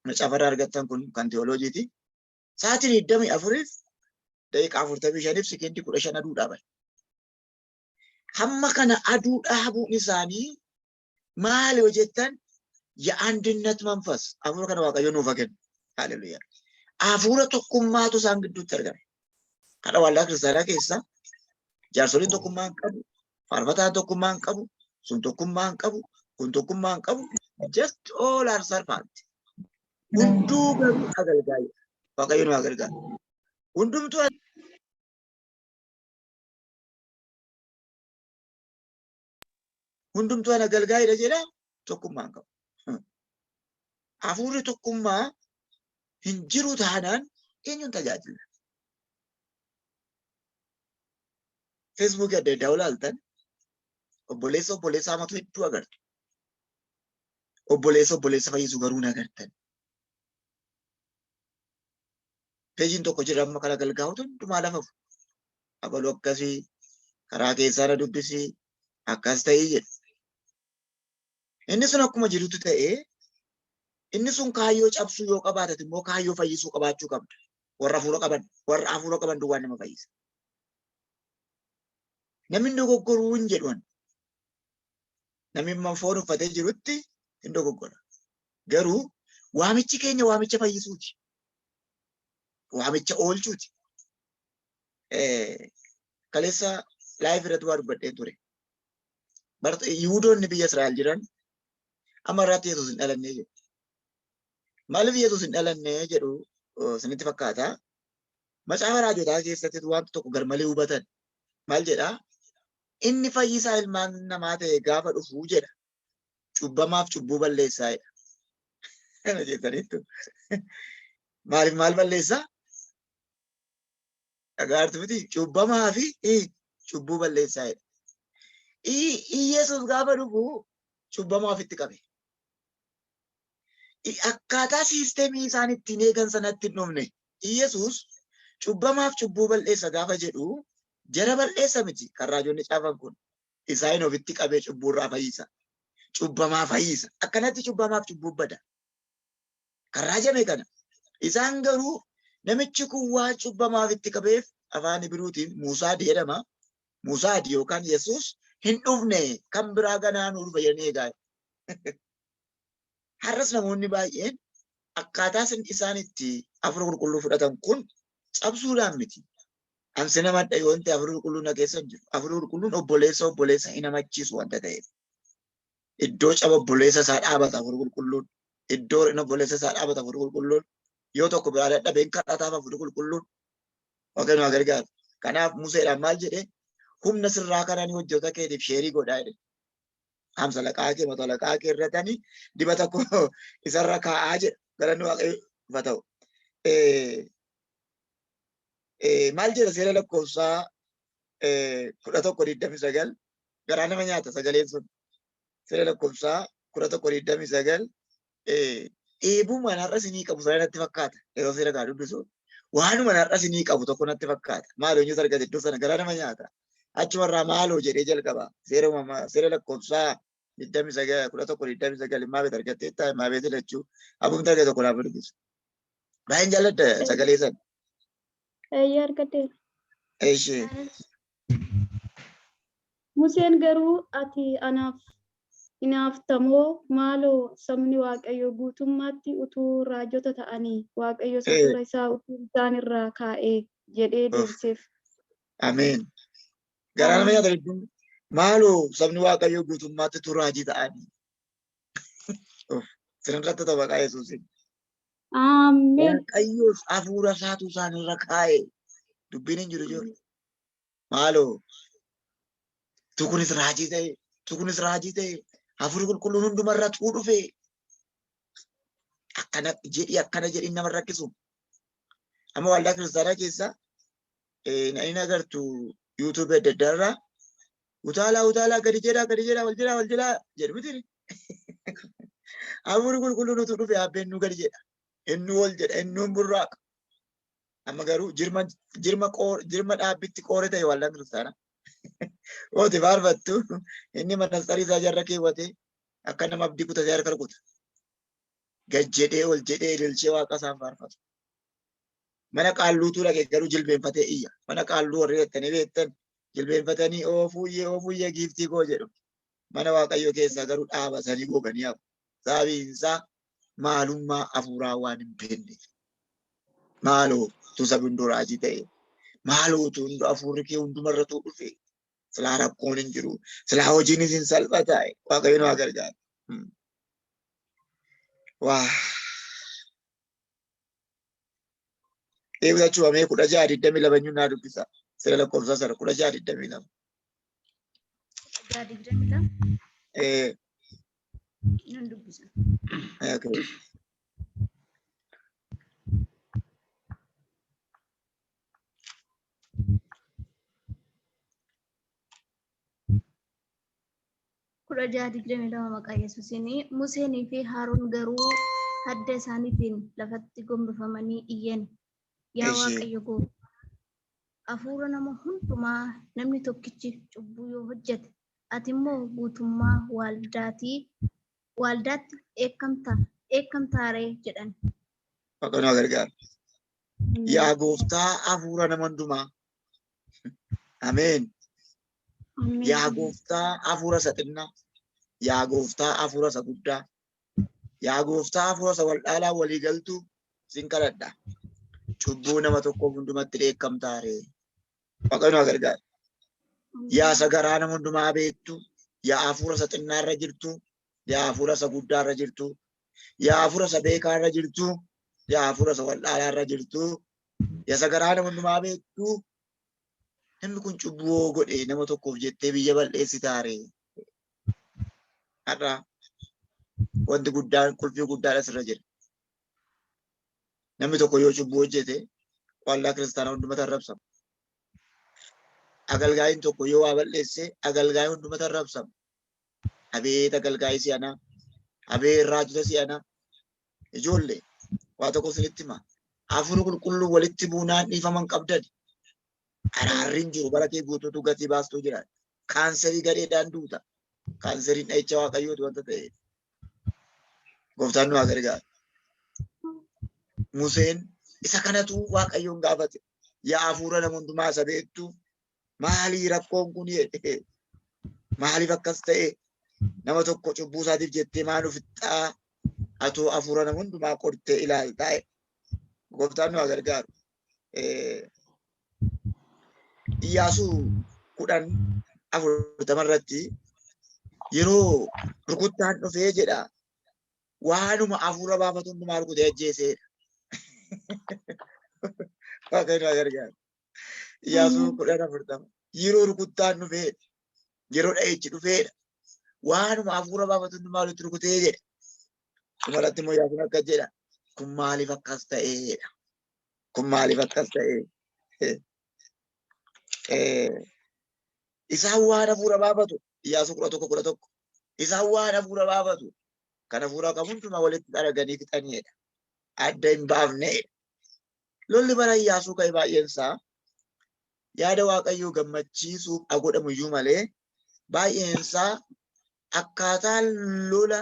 Macaafarraa argattan kun kan teolojiiti. Sa'aatii 24 daqiiqaa 45 sekeendii 15 aduu dhaaban. hamma kana aduu dhaabuun isaanii maali yoo jettan የአንድነት መንፈስ አፉረ ከነ ዋቀዮ ነው ፈገን ሃሌሉያ አፉረ tokkummaatu isaan gidduutti argame kana waldaa kiristaanaa keessa jaarsoliin tokkummaa hin qabu faarfataan tokkummaa hin qabu sun tokkummaa hin qabu kun tokkummaa hin qabu just all are servant hunduu garuu agalgaa'e waaqayyo nu agalgaa'e hundumtuu agalgaa'e jedha tokkummaa hin qabu Afurri tokkummaa hin jiru taanaan eenyuun tajaajila? Facebook adda addaa ilaaltan obboleessa hamatu hedduu agartu. Obboleessa fayyisu garuu hin agartan. Peejiin tokko jira amma kana galgaa'utu hundumaa lafa abaluu akkasii karaa keessaa na dubbisii akkas ta'ii jedhu. Inni sun akkuma jirutu ta'ee inni sun kaayyoo cabsuu yoo qabaatate immoo kaayyoo fayyisuu qabaachuu qabda. Warra hafuura qaban duwwaan nama fayyisa. Namni dogoggoruu hin jedhuun. Namni foon uffatee jirutti hin dogoggora. Garuu waamichi keenya waamicha fayyisuuti. Waamicha oolchuuti. Kaleessa laayif irratti waa dubbadheen ture. Yihuudoonni biyya Israa'el jiran amma irratti Yesuus hin dhalannee jedhu. Maaliif Yesuus hin dhalannee jedhu isinitti fakkaata. Macaafa raajotaa keessatti wanti tokko garmalee hubatan. Maal jedhaa? Inni fayyisaa ilmaan namaa ta'e gaafa dhufuu jedha. Cubbamaaf cubbuu balleessaa jedha. Kana jettaniittu. Maal balleessaa? Dhagaartu miti cubbamaa fi cubbuu balleessaa jedha. Yesuus gaafa dhufuu cubbamaaf itti qabe. Akkaataa siisteemii isaan ittiin eegan sanatti hin dhufne Yesuus cubbamaaf cubbuu balleessa gaafa jedhu jara balleessa miti kan raajonni caafan kun isaan ofitti qabee cubbuurraa fayyisa cubbamaa fayyisa akkanatti cubbamaaf cubbuu bada kan raajame kana isaan garuu namichi kun waan cubbamaaf itti qabeef afaan Ibruutiin Muusaadi jedhama Muusaadi yookaan Yesuus hin dhufne kan biraa ganaa nuuf fayyanii eegaa. Har'as namoonni baay'een akkaataa isaan itti hafuura qulqulluu fudhatan kun cabsuudhaan miti. Ansi nama adda yoo ta'e hafuura qulqulluu na keessa jiru. Hafuura qulqulluun obboleessa hin hamachiisu wanta ta'eef. Iddoo caba obboleessa isaa dhaabata hafuura qulqulluun. Iddoo obboleessa isaa dhaabata hafuura qulqulluun. Yoo tokko biraa dadhabeen kadhataaf hafuura qulqulluun. Waaqayyo nu gargaaru. Kanaaf Museedhaan maal jedhee humna sirraa kanaan hojjeta keetiif sheerii godhaa jedhe. Hamsa laqaa kee mata laqaa kee irratanii dibata koo isarra kaa'aa jedha. Galanni waaqayyo ufa ta'u. Maal jedha seera lakkoofsaa 11:29 garaa nama nyaata sagaleen sun. Seera lakkoofsaa 11:29 eebuma narra isinii qabu sana natti fakkaata. Yeroo seera gaa dubbisu waanuma narra isinii qabu tokko natti fakkaata. Maaloo eenyutu argate iddoo sana garaa nama nyaata. Achumarraa maaloo jedhee jalqaba. Seera lakkoofsaa 11:29 maa beet argattee taa'e maa beet lachuu abumta argate tokko naaf dubbisu. Baay'een jaalladha sagalee sana. Eeyyee argadheera. Eeshee. Museen garuu ati inaaftamoo maaloo sabni Waaqayyoo guutummaatti utuu raajota ta'anii Waaqayyo hafuura isaa utuu isaan irraa kaa'ee jedhee deebiseef. Ameen. Garaa nama nyaata hedduun maaloo sabni Waaqayyoo guutummaatti utuu raajii ta'anii. Sinirratti ta'u maqaa Yesuusiin. Ameen. Waaqayyoos hafuura isaatu isaan irra kaa'e. Dubbiin hin jiru jiru. Maaloo tukunis raajii ta'e hafuurri qulqulluun hundumarra tuu dhufe akkana jedhi nama rakkisu. Amma waldaa kiristaanaa keessa inni agartu YouTube adda addaarraa utaalaa gadi jedhaa wal jedhaa jedhu miti. Hafuurri qulqulluun utuu dhufe habbeen nu gadi jedha. Inni ol jedha inni burraaqa. Amma garuu jirma dhaabbitti qoore ta'e waldaa kiristaanaa. Ooti faarfattu inni manastara isaa jarra keewwate akka nama abdii kutatee harka rukuta. Gad jedhee ol jedhee ililchee waaqa isaan faarfatu. Mana qaalluutu dhaqee garuu jilbeenfatee iyya. Mana qaalluu warri jettanii beektan jilbeenfatanii oofuyyee giiftii koo jedhu mana waaqayyo keessaa garuu dhaabatanii goganii hafu. Sababiin isaa maalummaa hafuuraa waan hin beekneef. Maaloo tu sabni hunduu raajii ta'e maaloo tu hafuurri kee hundumarra tu dhufe silaa rakkoon hin jiru silaa hojiin isin salphataa waaqayyo nu haa gargaaru. Waa eebitachuu amee 16:22 naa dubbisa sira lakkoofsa sana 16:22. Nan dubbisa. Okay. Kudha jaha 22 maqaa Yesuusiin Museenii fi Haaroon garuu hadda isaaniitiin lafatti gombifamanii iyyan. Yaa Waaqayyo koo hafuura nama hundumaa namni tokkichi cubbuu yoo hojjete ati immoo guutummaa waldaatti eekkamtaaree jedhan. Waaqayyo nu gargaaru. Yaa gooftaa hafuura nama hundumaa. Ameen. Yaa gooftaa hafuura isa xinnaa. Yaa gooftaa hafuura isa guddaa. Yaa gooftaa hafuura isa waldhaalaa walii galtuu sin kadhadha. Cubbuu nama tokkoof hundumatti eekkamtaaree. Waaqayyo nu gargaaru. Yaa isa garaa nama hundumaa beektu. Yaa hafuura isa xinnaa irra jirtu. Yaa hafuura isa guddaa irra jirtu. Yaa hafuura isa beekaa irra jirtu. Yaa hafuura isa waldhaalaa irra jirtu. Yaa isa garaa nama hundumaa beektu. Namni kun cubbuu godhee nama tokkoof jettee biyya balleessitaaree. Har'a wanti guddaan qulfii guddaadha sirra jira. Namni tokko yoo cubbuu hojjete waldaa kiristaanaa hundumatti arrabsama. Agalgaayin tokko yoo waa balleesse agalgaayin hundumatti arrabsama. Abeet agalgaayii si'anaa, abeet raajota si'anaa. Ijoollee waa tokko isinitti hima. Hafuurri qulqulluu walitti buunaan dhiifaman qabdan. Araarriin jiru bara kee guutuutu gatii baastuu jira. Kaanserii gadeedhaan duuta. Kaanseriin dha'icha waaqayyooti wanta ta'e. Gooftaan nu haa gargaaru. Museen isa kanatu waaqayyoon gaafate. Yaa hafuura nama hundumaa isa beektu maalii rakkoon kun jedhe maaliif akkas ta'e nama tokko cubbuu isaatiif jettee maal ufixxaa atoo hafuura nama hundumaa qortee ilaaltaa. Gooftaan nu haa gargaaru. Iyyaasuu 10:40 irratti yeroo rukuttaan dhufee jedha waanuma hafuura baafatu hundumaa rukutee ajjeeseedha. Waaqayyo nu gargaaru. Iyyaasuu 10:40 yeroo rukuttaan dhufeedha. Yeroo dha'ichi dhufeedha. Waanuma hafuura baafatu hundumaa walitti rukutee jedha. Dhumarratti immoo Iyyaasuun akkas jedha. Kun maaliif akkas ta'eedha? Kun maaliif akkas ta'ee? Isaan waan hafuura baafatu Iyyaasuu 11:11 isaan waan hafuura baafatu kan hafuura qabu hundumaa walitti arganii fixaniidha. Adda hin baafneedha. Lolli bara Iyyaasuu ka'e baay'een isaa yaada waaqayyoo gammachiisuuf godhamu iyyuu malee baay'een isaa akkaataa lola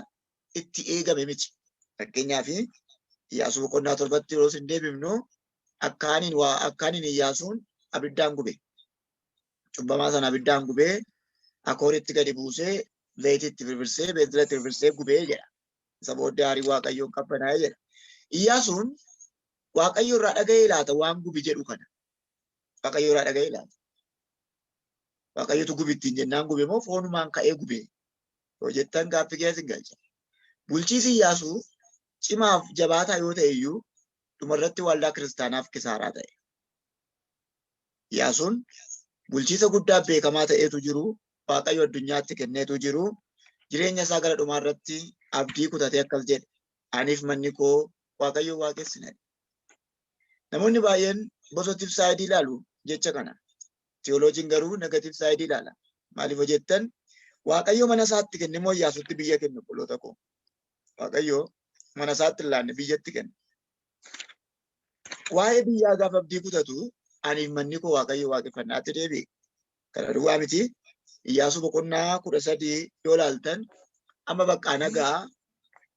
itti eegame miti. Fakkeenyaaf Iyyaasuu 7:7 yeroo isin deebifnu akkaaniin Iyyaasuun abiddaan gube. Cubbamaa sana abiddaan gubee akooritti gadi buusee zayitiitti firfirsee beezilatti firfirsee gubee jedha. Isa booddee aarii waaqayyoon qabbanaa'ee jedha. Iyyaasuun waaqayyo irraa dhaga'ee laata waan gubi jedhu kana. Waaqayyo irraa dhaga'ee laata. Waaqayyotu gubittiin jennaan gube moo foonumaan ka'ee gube. Yoo jettan gaaffii keessa hin galcha. Bulchiisi Iyyaasuu cimaaf jabaataa yoo ta'e iyyuu dhumarratti waldaa kiristaanaaf kisaaraa ta'e. Iyyaasuun bulchiisa guddaa beekamaa ta'eetu jiru. Waaqayyo addunyaatti kenneetu jiru. Jireenya isaa gara dhumaa irratti abdii kutatee akkas jedhe. Aniif manni koo waaqayyo waaqessina. Namoonni baay'een positiiv saayidii ilaalu jecha kana. Teoloojiin garuu negatiiv saayidii ilaala. Maaliif jettan waaqayyo mana isaatti kenne moo Iyyaasuutti biyya kenne obboloota koo. Waaqayyo mana isaatti ilaanne biyyatti kenne. Waa'ee biyyaa gaafa abdii kutatu aniif manni koo waaqayyo waaqeffannaatti deebi'e. Kana duwwaa miti. Iyyaasuu 13 yoo ilaaltan amma bakka nagaa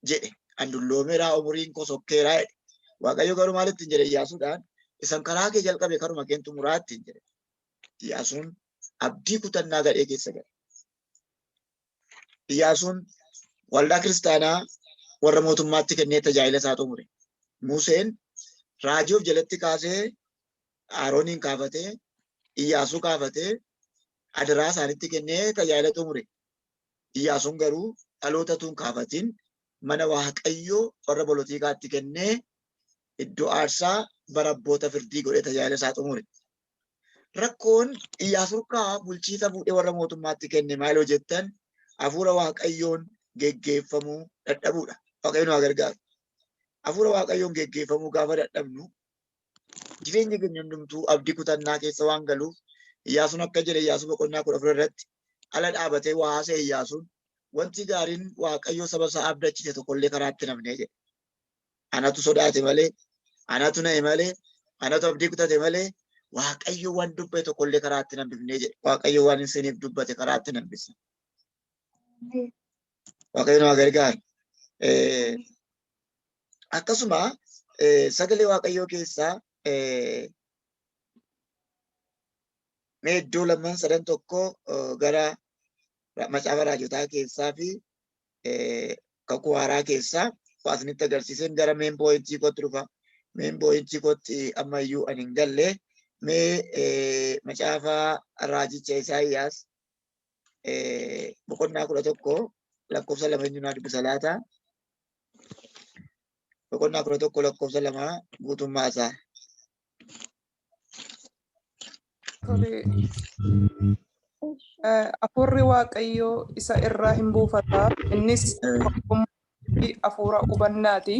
jedhe andulloomeeraa umuriin koo sokkeeraa jedhe. Waaqayyo garuu maal ittiin jedhe Iyyaasuudhaan isan karaa kee jalqabe karuma keen xumuraa ittiin jedhe. Iyyaasuun abdii kutannaa gadhee keessa gale. Iyyaasuun waldaa kiristaanaa warra mootummaatti kennee tajaajila isaa xumure. Museen raajii of jalatti kaasee Arooniin kaafatee Iyyaasuu kaafatee adaraa isaanitti kennee tajaajila xumure. Iyyaasuun garuu dhaloota tun kaafatiin mana Waaqayyoo warra Polootikaatti kennee iddoo aarsaa bara abboota firdii godhee tajaajila isaa xumure. Rakkoon Iyyaasuu bulchiisa fuudhee warra mootummaatti kenne maal yoo jettan hafuura Waaqayyoon geggeeffamuu dadhabuudha. Waaqayyoon waa gargaaru. Hafuura Waaqayyoon geggeeffamuu gaafa dadhabnu jireenya keenya hundumtuu abdii kutannaa keessa waan galuuf Iyyaasuun akka jedhe Iyyaasuu boqonnaa 14 irratti ala dhaabatee waa haasa'e Iyyaasuun wanti gaariin Waaqayyo saba isaa abdachiise tokkollee karaatti namnee jedhe. Anatu sodaate malee, anatu na'e malee, anatu abdii kutate malee Waaqayyo waan dubbate tokkollee karaatti nambifnee jedhe. Waaqayyo waan isiniif dubbate karaatti nambisa. Waaqayyo nama gargaaru. Akkasuma sagalee Waaqayyoo keessaa mee iddoo lamman sadan tokko gara macaafa raajotaa keessaa fi kakuu haaraa keessaa waasnitti agarsiiseen gara meen pooyintii kootti dhufa. Meen pooyintii kootti ammayyuu ani hin galle. Mee macaafa raajicha Isaayyaas boqonnaa 11 lakkoofsa 2 eenyunaa dubbisa laata? Boqonnaa 11 lakkoofsa 2 guutummaa isaa. Hafuurri Waaqayyoo isa irraa hin buufata. Innis hafuura hubannaati.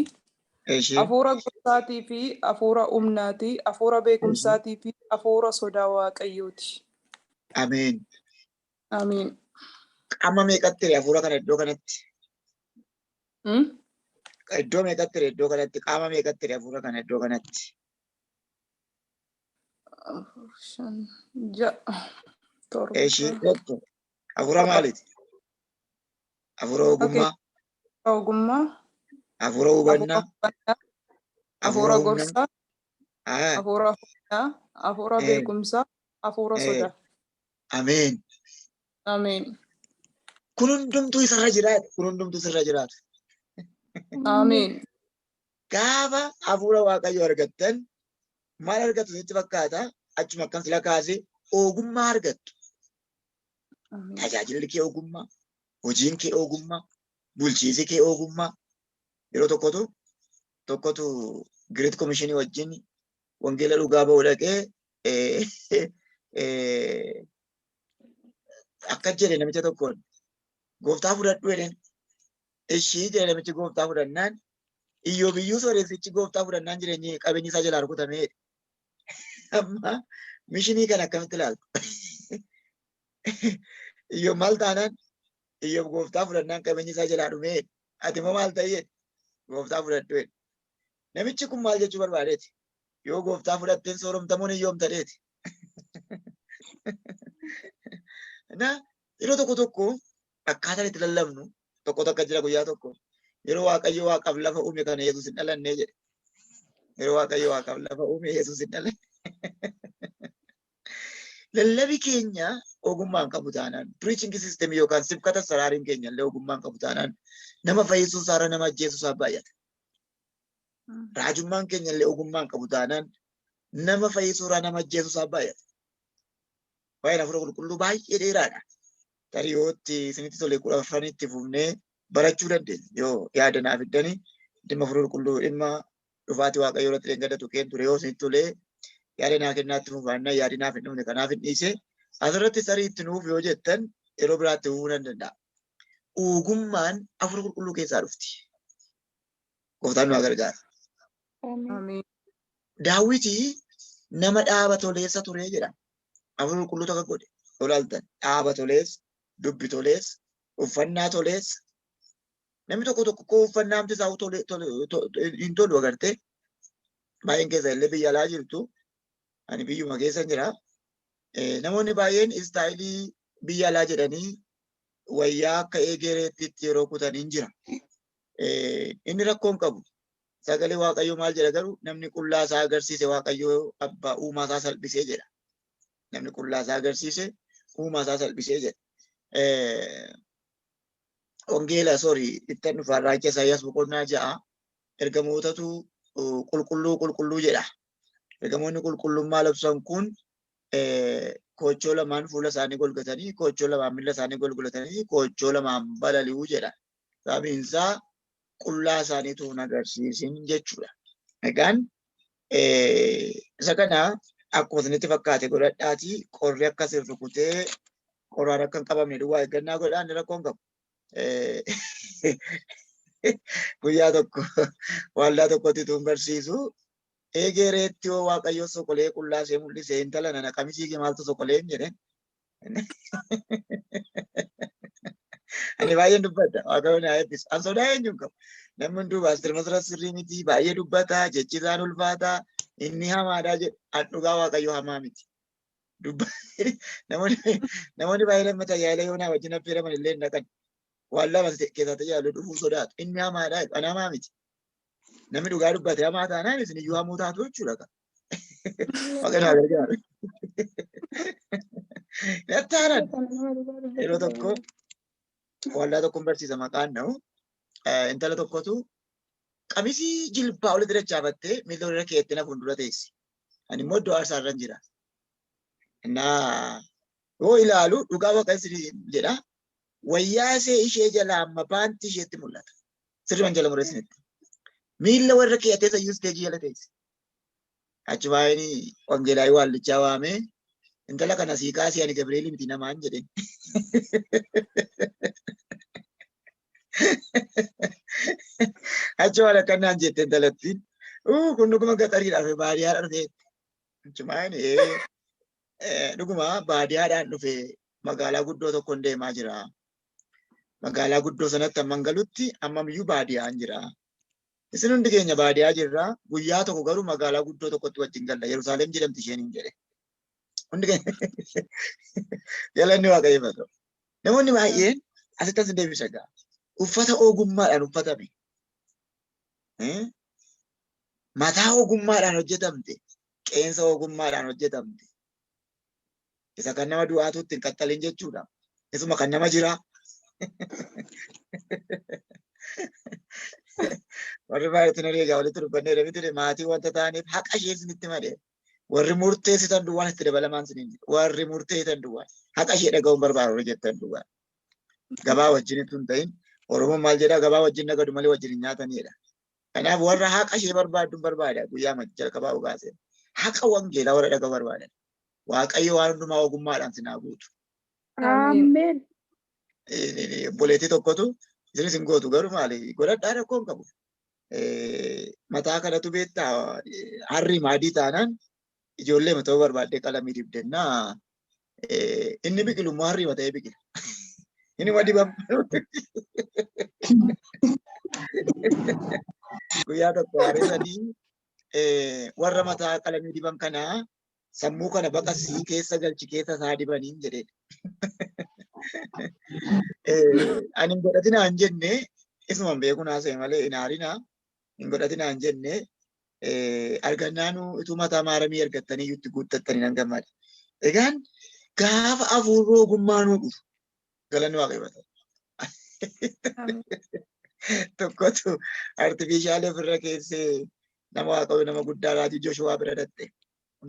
Hafuura gorsaatii fi hafuura humnaati. Hafuura beekumsaatii fi hafuura sodaa Waaqayyooti. Ameen. Ameen. Qaama meeqatti ture hafuura kana iddoo kanatti? Iddoo meeqatti ture iddoo kanatti? Qaama meeqatti ture hafuura kana iddoo kanatti? 6 Tokko. Hafuura maaliiti? Hafuura ogummaa. Ogummaa. Hafuura hubannaa. Hafuura gorsaa. Hafuura humnaa. Hafuura beekumsaa. Hafuura sodaa. Ameen. Ameen. Kun hundumtuu isarra jiraata. Kun hundumtuu isarra jiraata. Ameen. Gaafa hafuura Waaqayyoo argattan maal argattu sitti fakkaata? Achuma akkan sila kaasee ogummaa argattu. Tajaajilli kee ogummaa, hojiin kee ogummaa, bulchiisi kee ogummaa. Yeroo tokkotu Great Commission wajjin wangeela dhugaa ba'uu dhaqee akka jedhe namicha tokkoon gooftaa fudhadhu jedheen. Ishii jedhe namichi gooftaa fudhannaan Iyyoobiyyuu sooressichi gooftaa fudhannaan jireenyi qabeenyi isaa jalaa rukutamee. Amma mishinii kana akkamitti ilaaltu? Iyyoob maal taanaan? Iyyoob gooftaa fudhannaan qabeenyi isaa jalaa dhumee. Ati immoo maal ta'ee? Gooftaa fudhadhu jedhe. Namichi kun maal jechuu barbaadeeti? Yoo gooftaa fudhatteen sooromtamuun hiyyoomtadeeti. Yeroo tokko akkaataan itti lallabnu tokko takka jira guyyaa tokko. Yeroo Waaqayyo Waaqaaf lafa uume kana Yesuus hin dhalannee jedhe. Yeroo Waaqayyo Waaqaaf lafa uume Yesuus hin dhalanne. Lallabi keenya ogummaan qabu taanaan, preaching system yookaan sibkata saraariin keenya illee ogummaan qabu taanaan nama fayyisuu isaarra nama ajjeesuu isaa baay'ata. Raajummaan keenya illee ogummaan qabu taanaan nama fayyisuu irraa nama ajjeesuu isaa baay'ata. Waa'een hafuura qulqulluu baay'ee dheeraadha. Tarii yootti isinitti tolee 10 fufnee barachuu dandeenya. Yoo yaada naaf fiddanii dhimma hafuura qulqulluu dhimma dhufaatii Waaqayyoo irratti dheengadatu keen ture yoo isinitti tolee yaada naa kennaatti fufaannaa yaadi naaf hin dhumne kanaaf hin dhiise. Asirratti sarii itti nuuf yoo jettan yeroo biraatti hubuu nan danda'a. Ogummaan hafuura qulqulluu keessaa dhufti. Gooftaan nu gargaara. Daawiti nama dhaaba toleessa ture jedha. Hafuura qulqulluu tokko godhe. Olaaltan dhaaba toleessa, dubbi toleessa, uffannaa toleessa. Namni tokko uffannaa amti isaa hin tolu agartee. Baay'een keessa illee biyya alaa jirtu. Ani biyyuma keessa jira. Namoonni baay'een istaayilii biyya alaa jedhanii wayyaa akka eegereetti yeroo kutan hin jira. Inni rakkoon qabu. Sagalee Waaqayyoo maal jedha garuu namni qullaa isaa agarsiise Waaqayyoo abbaa uumaa isaa salphisee jedha. Namni qullaa isaa agarsiise uumaa isaa salphisee jedha. Wangeela ittan dhufaa raajii Isaayyaas boqonnaa 6 ergamootatu qulqulluu jedha. Ergamoonni qulqullummaa labsan kun koochoo lamaan fuula isaanii golgatanii, koochoo lamaan miila isaanii golgatanii, koochoo lamaan balali'uu jedha. Sababiin isaa qullaa isaaniitu hin agarsiisin jechuudha. Egaan isa kana akkuma isinitti fakkaate godhadhaatii qorri akkas rukutee qoraan akka hin qabamne duwwaa eeggannaa godhaan rakkoon qabu. Guyyaa tokko waldaa tokkotti tun barsiisu eegereetti yoo Waaqayyo sokolee qullaa ishee mul'ise intala nana qamisii kee maaltu sokolee hin jedheen. Ani baay'een dubbadha. Waaqayyo na eebbisa. An sodaa eenyuun qabu. Namni hunduu baastir masara sirrii miti baay'ee dubbata jechi isaan ulfaata inni hamaadhaa jedhu an dhugaa Waaqayyo hamaa miti. Namoonni baay'ee lammata yaala yoo naa wajjin affeeraman illee hin dhaqan. Waan lama keessaa tajaajilu dhufuu sodaatu. Inni hamaadhaa an hamaa miti. Namni dhugaa dubbate hamaa taanaan isin iyyuu hamuu taatu jechuudha. Waaqayyo haa gargaaru. Nattaanan yeroo tokko waldaa tokkoon barsiisa maqaan na'u intala tokkotu qamisii jilbaa olitti dachaafattee miila irra keetti na fuuldura teessi. Ani immoo iddoo aarsaa irra jira. Yoo ilaalu dhugaa Waaqayyo jedha. Wayyaa ishee jalaa amma baanti isheetti mul'ata. Sirriiwwan jala mureessinitti. Miila warra keettee sayyuu isteejii jala teessi. Achi baay'een wangeelaayii waallichaa waamee intala kana sii kaasii ani Gabrieel miti namaan jedheen. Achi waan akkanaan jette intalattiin. Kun dhuguma gaxariidhaaf baadiyyaadhaan dhufe. Achi baay'een dhuguma baadiyyaadhaan dhufe magaalaa guddoo tokkoon deemaa jira. Magaalaa guddoo sanatti amman galutti ammamiyyuu baadiyyaan jira. Isin hundi keenya baadiyyaa jirra. Guyyaa tokko garuu magaalaa guddoo tokkotti wajjin galla. Yerusaalem jedhamti isheen hin jedhe. Hundi keenya galanni Waaqayyoof haa ta'u. Namoonni baay'een asitti as deebisa gaa. Uffata ogummaadhaan uffatame. Mataa ogummaadhaan hojjetamte. Qeensa ogummaadhaan hojjetamte. Isa kan nama du'aatutti hin qaxxalin jechuudha. Isuma kan nama jira. Warri baay'eetu na eegaa walitti dubbannee dhabee maatii wanta ta'aniif haqa ishee isinitti malee. Warri murteessitan duwwaan itti dabalamaan isiniin jira. Warri murteessitan duwwaan haqa ishee dhaga'uun barbaadu jettan duwwaan. Gabaa wajjin ittuu hin ta'in Oromoon maal jedhaa gabaa wajjin nagadu malee wajjin hin nyaatanidha. Kanaaf warra haqa ishee barbaadduun barbaada guyyaa jalqabaa dhugaasee. Haqa wangeelaa warra dhaga'u barbaadan. Waaqayyo waan hundumaa ogummaadhaan sinaa guutu. Ameen. Obboleettii tokkotu isinis hin gootu garuu maali godhadhaa rakkoo hin qabu. Mataa kanatu beektaa harri maadii taanaan ijoollee mataa barbaaddee qalamii dibdennaa inni biqilu immoo harri mata'ee biqila. Inni wadibamu. Guyyaa tokko harree sadii warra mataa qalamii diban kanaa sammuu kana baqasii keessa galchi keessa isaa dibaniin jedhedha. Ani hin godhatinaa hin jenne isuma beeku naasee malee hin haarinaa hin godhatinaa hin jenne argannaanu ituu mataa maaramii argattanii itti guuttattanii nan gammada. Egaan gaafa hafuurri ogummaa nuu dhufu galanni Waaqayyoo ta'u. Tokkotu artifishaalee ofirra keessee nama Waaqayyoo nama guddaa raatii Jooshuwaa bira dhatte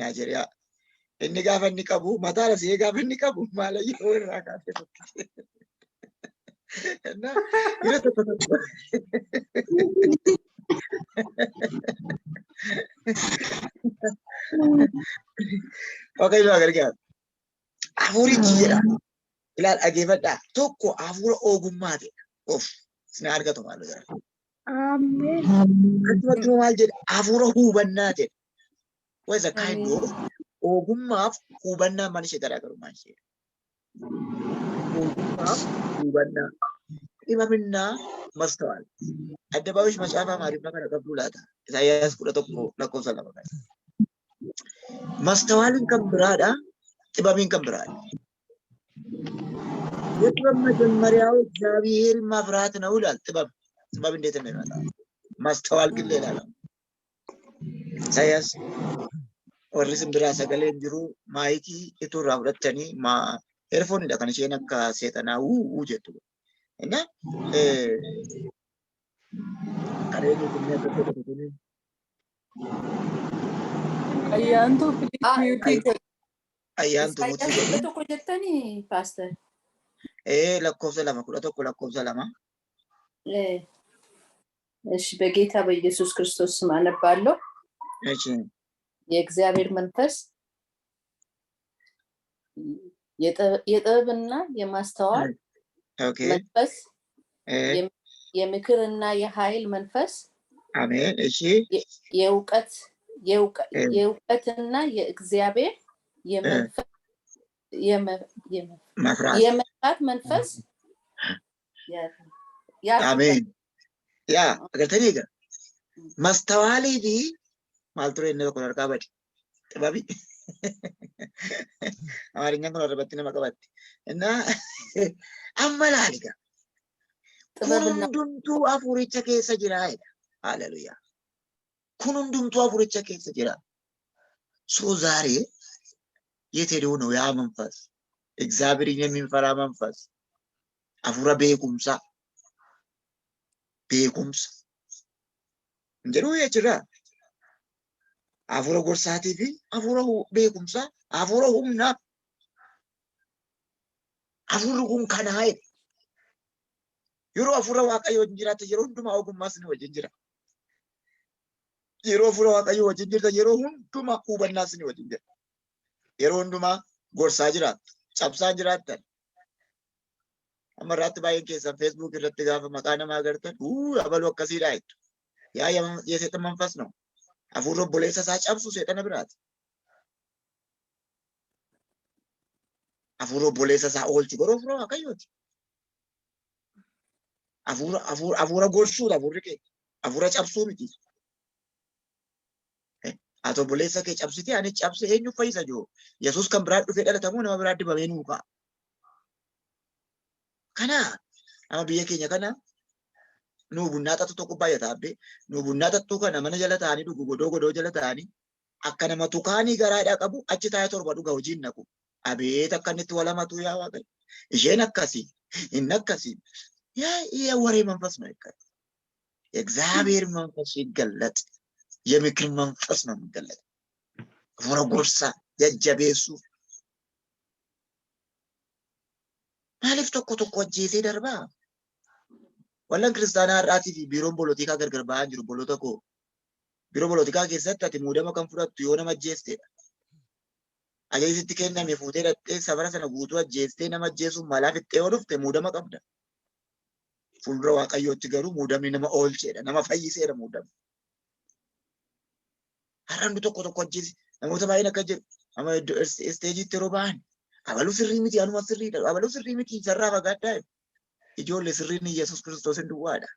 Naayijeriyaa. Inni gaafa inni qabu mataa lasee gaafa inni qabu maalayyoo irraa kaasee tokko. Yeroo tokko tokko. Waaqayyo haa gargaaru. Hafuurichi jedha. Ilaal dhageeffadhaa. Tokko hafuura ogummaa ta'e. Of isin argatu maal jira. Ameen. Akkasumas maal jedha hafuura hubannaa ta'e. Where's a kind of ogummaaf hubannaa maal ishee garaagarummaa ishee. Ogummaaf hubannaa. Dhibaminaa mastawaal. Adda baay'ee macaafa maariifaa kana qabdu laata. Isaayyaas 11:2. Mastawaaliin kan biraadha. Xibamiin kan biraadha. የጥበብ መጀመሪያው እግዚአብሔር መፍራት ነው ይላል። ጥበብ እንዴት ነው የሚመጣው? ማስተዋል ግን ሌላ ነው። ኢሳያስ warri simbira sagalee jiru maayikii iturraa fudhatanii Earphone da kan isheen akka seexanaa jettu. Inna kan eenyutu inni akka godhatu kuni. Ayyaantuu Filiippiitii godhe. Ayyaantu mutii godhu. Isaayyaas tokko jettanii paaster. lakkoofsa 2:11 lakkoofsa 2. እሺ በጌታ በኢየሱስ ክርስቶስ ስም አነባለሁ። እሺ የእግዚአብሔር መንፈስ የጥበብና የማስተዋል መንፈስ የምክርና የኃይል መንፈስ አሜን። እሺ የእውቀትና የእግዚአብሔር የመፍራት መንፈስ አሜን። ያ አገልተኒ ጋር ማስተዋሊ ዲ ማልትሮ እነ ኮነር ካበድ ጥበቢ አማርኛ ኮነር በትነ መቀበጥ እና አመላልጋ ኩኑንዱምቱ አፉሪቸ ከሰ ጅራ ሃሌሉያ ኩኑንዱምቱ አፉሪቸ ከሰ ጅራ ሶ ዛሬ የት ሄዶ ነው ያ መንፈስ እግዚአብሔርን የሚፈራ መንፈስ አፉራ ቤኩምሳ እንጀሩ የጅራ አፉራ ጎርሳቲ ፊ አፉራ ቤኩምሳ አፉራ ሁምና አፉራ ሁም ከናይ የሮ አፉራ ዋቀዮ እንጅራተ የሮ ሁንዱማ ኦጉማስ ነው ወጅንጅራ የሮ አፉራ ዋቀዮ ወጅንጅራ የሮ ሁንዱማ ኩበናስ ነው ወጅንጅራ የሮ ሁንዱማ ጎርሳ ጅራት ጨብሳ ጅራት አመራት ባይን ከሰ ፌስቡክ ረትጋፈ መቃነ ማገርተን አበሉ ከሲ ዳይት ያ የሰይጣን መንፈስ ነው አፉሮ ቦሌሳ ሳጫብሱ ሰይጣን ብራት አፉሮ ቦሌሳ ሳኦልቹ ጎሮፍሮ አቀዮት አፉራ ጎርሱ አፉርቄ አፉራ ጫብሱ ምቲ አቶ ቦሌሳ ከጫብሲቲ አኔ ጫብሱ ኤኙ ፈይሳ ጆ ኢየሱስ ከምብራድ ዱፌ ደለተሙ ነው ብራድ በሜኑካ kana ama biyya keenya kana nu bunnaa xatu tokko baay'ataabbe nu bunnaa xatu kana mana jala taani dhugu godoo jala taani akka nama tukaanii garaadhaa qabu achi taa'ee torba dhuga hojiin naqu abeet akka inni itti walamatu yaa waaqayyo isheen akkasii inni akkasii yaa waree መንፈስ ነው ይቀር የእግዚአብሔር መንፈስ ይገለጥ የምክር መንፈስ ነው የሚገለጥ አፉራ ጎርሳ jajjabeessu ማለፍ tokko ajjeesee darbaa wallan kiristaanaa har'aatii fi biiroon polotikaa gargar ba'aa jiru bolota koo biiroo polotikaa keessatti ati muudama kan fudhattu yoo nama ajjeestedha ajjeesitti kenname fuutee dhattee safara sana guutuu ajjeestee nama ajjeesuun maalaaf itti yoo dhufte muudama qabda fuuldura waaqayyootti garuu muudamni nama oolcheedha nama fayyiseedha muudamni har'aan tokko ajjeesi namoota baay'een akka jiru ama isteejiitti yeroo ba'an abalu sirrii miti anuma sirriidha abalu sirrii miti sarraa fagaadhaa ijoollee sirriin Yesuus Kiristoos hin duwwaadha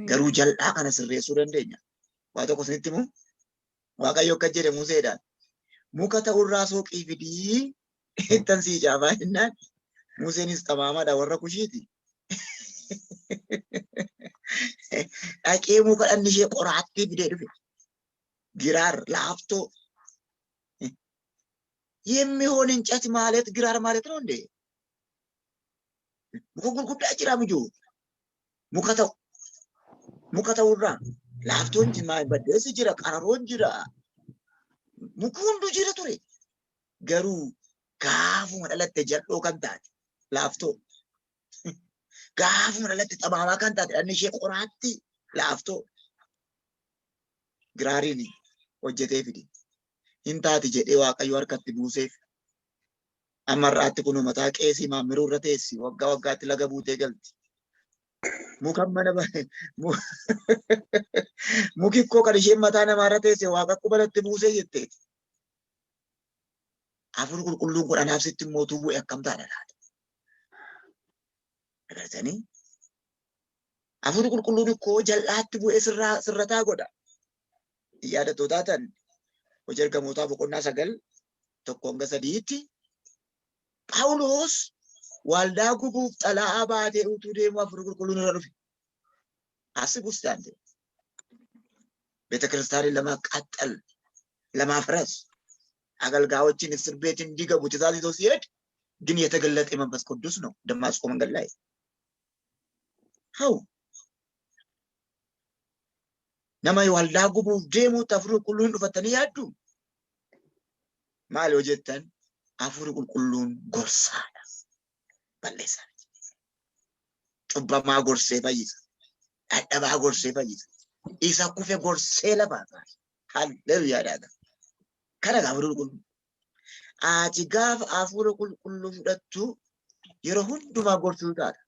garuu jal'aa kana sirreessuu dandeenya waa tokko isinitti himu waaqayyo akka jedhe Museedhaan muka ta'urraa sooqii fidii ittan sii caafaa jennaan Museenis xamaamaadha warra kushiiti dhaqee muka dhanni ishee qoraattii fidee dhufe giraar laaftoo የሚሆን እንጨት ማለት ግራር ማለት ነው እንዴ ጉጉጉዳ ጅራም ጆ ሙከተውራ ላፍቶን ጅማ በደስ ጅራ ቀራሮን ጅራ ሙኩንዱ ጅራ ቱሬ ገሩ ጋፉ መደለተ ጀዶ ከንታት ላፍቶ ጋፉ መደለተ ጠባባ ከንታት አንሺ ቆራቲ ላፍቶ ግራሪኒ ወጀቴ ፊዲ intaati jedhee waaqayyo harkatti buuseef amarraatti kun mataa qeesii maamiruu irra teessi waggaatti laga buutee galti mukan mana muki koo kan isheen mataa namaa irra teesse waaqa qubalatti buusee jetteeti afur qulqulluun kun anaaf sitti mootuu bu'e akkam taadha laata agartanii afur qulqulluun koo jal'aatti bu'e sirrataa godha yaadattootaa tan Hojar gamoota boqonnaa 9 tokko hanga 3tti Phaawulos waldaa gubuuf xalaa'aa baatee utuu deemu afur qulqulluun irra dhufe አስቡስ ዳንዴ ቤተክርስቲያንን ለማቃጠል ለማፍረስ አገልጋዮችን እስር ቤት እንዲገቡ ትእዛዝ ይዞ ሲሄድ ግን የተገለጠ መንፈስ ቅዱስ ነው ደማስቆ መንገድ ላይ ሀው nama waldaa gubuuf deemuu afur qulqulluun dhufatanii yaaddu maal hojjettan afur qulqulluun gorsaadha balleessaa cubbamaa gorsee fayyisa dadhabaa gorsee fayyisa isa kufe gorsee lafaa halleluuyaadha kana afur qulqulluun ati gaafa afur qulqulluu fudhattu yeroo hundumaa gorsuu taata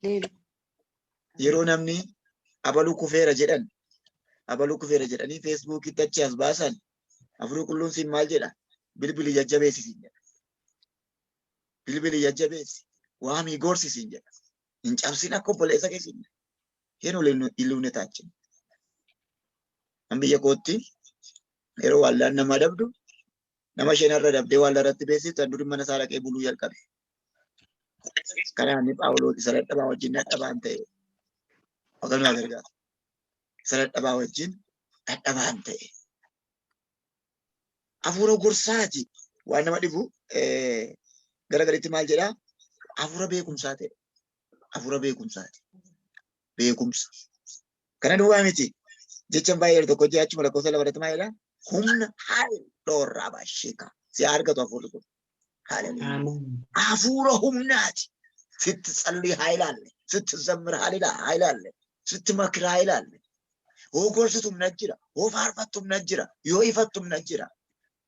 yeroo namni abaluu kufeera jedhan abaluu kufeera jedhanii Facebook itti achi as baasan afur qulqulluun siin maal jedha bilbili jajjabeessi siin jedha bilbili jajjabeessi waamii gorsi siin jedha hin cabsin akka obboleessa keessin hin illuune taachin an biyya kootti yeroo wallaan nama dabdu nama shenarra dabdee wallarratti beeksiftu an durin mana isaa dhaqee buluu jalqabe kanaan Phaawulos isa dadhabaa wajjin dadhabaan ta'e Waaqayyo na gargaara isa dadhabaa wajjin dadhabaan ta'e afura gorsaati waan nama dhibu garagaritti maal jedhaa afura beekumsaa ta'e afura beekumsaati beekumsa kana duwwaa miti jechaan baay'ee tokko jechaachuma lakkoofsa lafarratti maal jedhaa humna haadhoorraa baasheeka si argatu afurri kun afura humnaati sitti tsalli haayilalle sitti zammir haayilalle sitti makir haayilalle hoo gorsitum najjira hoo faarfattum najjira yoo ifattum najjira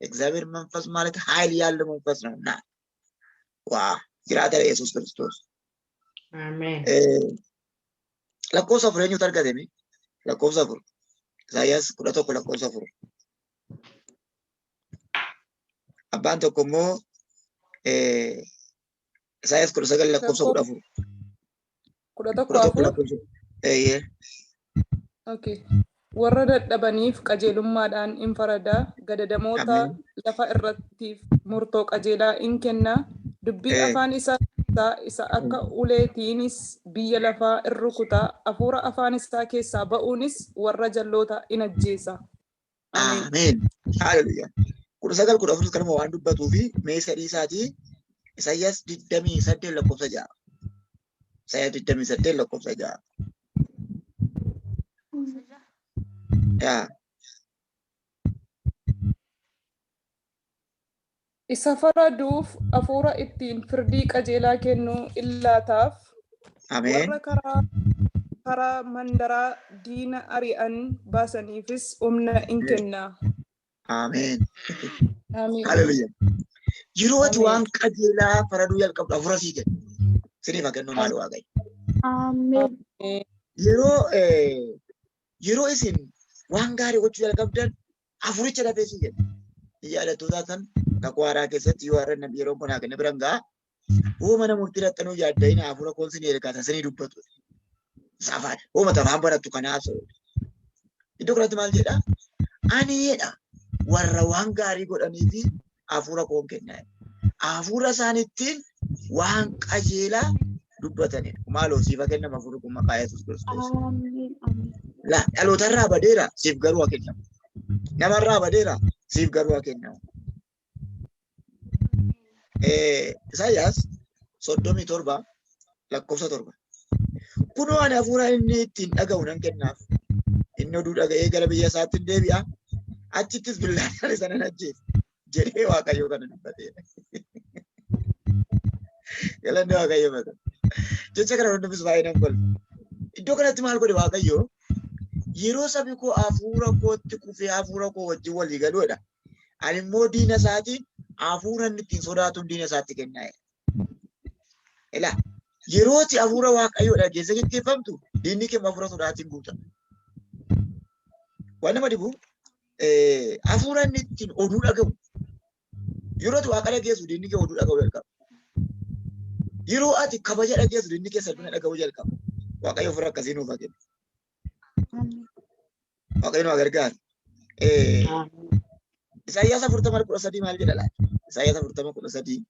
እግዚአብሔር መንፈስ ማለት ኃይል ያለው መንፈስ ነውና ዋ ጅራተ ኢየሱስ ክርስቶስ አሜን ለኮሰ ፍሬኙ ተርገደሚ ለኮሰ ፍሩ ኢሳይያስ ኩለቶ ለኮሰ ፍሩ አባንተ ኮሞ ኢሳይያስ ኩለሰገል ለኮሰ ፍሩ ኩለቶ ኦኬ warra dadhabaniif qajeelummaadhaan in farada gadadamoota lafa irrattiif murtoo qajeelaa in kenna dubbiin afaan isaa isa akka uleetiinis biyya lafaa in rukuta afuura afaan isaa keessaa ba'uunis warra jalloota in ajjeesa. Ameen. Haleluuyaa. Kudha sagal kudha afur kanuma waan dubbatuu fi meeshaa isaatii Isaayyaas 28 lakkoofsa 6. Isaayyaas 28 lakkoofsa 6. Ya. Isa faraduuf afuura ittiin firdii qajeelaa kennuu illaataaf warra karaa mandaraa diina ari'an baasaniifis humna in kenna. Ameen. Haleluuyaa. Yeroo ati waan qajeelaa faraduu jalqabdu afuura sii kenna. Siniif akka kennu maal waaqayyo. Ameen. Yeroo isin waan gaarii gochuu jalqabdan afuricha dafee sii kenna. Yaadatoota san kakwaaraa keessatti yoo har'a nabi yeroo bonaa kenna biran gaa mana murtii raxxanuu yaadda'ina afura koonsi ni ergaa tasanii dubbatu. Safaan mata afaan barattu kanaaf ta'u. Iddoo kanatti maal jedhaa? Ani jedha warra waan gaarii godhanii fi afura koon kennaa. Afura isaanittiin waan qajeelaa dubbatanidha. Maaloo siifa kennama afurri kun maqaa Yesuus Kiristoos. La dhalootarraa badeera siif garuu haa kennamu. Namarraa badeera siif garuu haa kennamu. Isaayyaas 37 lakkoofsa 7. Kunoo ani hafuura inni ittiin dhaga'u nan kennaaf. Inni oduu dhaga'ee gara biyya isaatti deebi'a. Achittis billaan isa nan ajjeesa jedhee Waaqayyo kana dubbateera. Galanni Waaqayyo mata. Jecha kana hundumtis baay'ee nan kolfa. Iddoo kanatti maal godhe Waaqayyo? Yeroo sabi koo hafuura kootti kufee hafuura koo wajjin walii galuudha. Ani immoo diina isaatiin hafuura inni ittiin sodaatuun diina isaatti kennaa. Ilaa yeroo ati hafuura Waaqayyoodha keessa gaggeeffamtu diinni kee hafuura sodaatiin guuta. Waan nama dhibu hafuura inni ittiin oduu dhaga'u. Yeroo ati Waaqa dhageessu diinni kee oduu dhaga'u jalqaba. Yeroo ati kabaja dhageessu diinni kee salphina dhaga'u jalqaba. Waaqayyo ofirra akkasii nuuf haa kennu. Waaqayyo nu haa gargaaru. Isaayyaas 40:13 maal jedha laata? Isaayyaas 40:13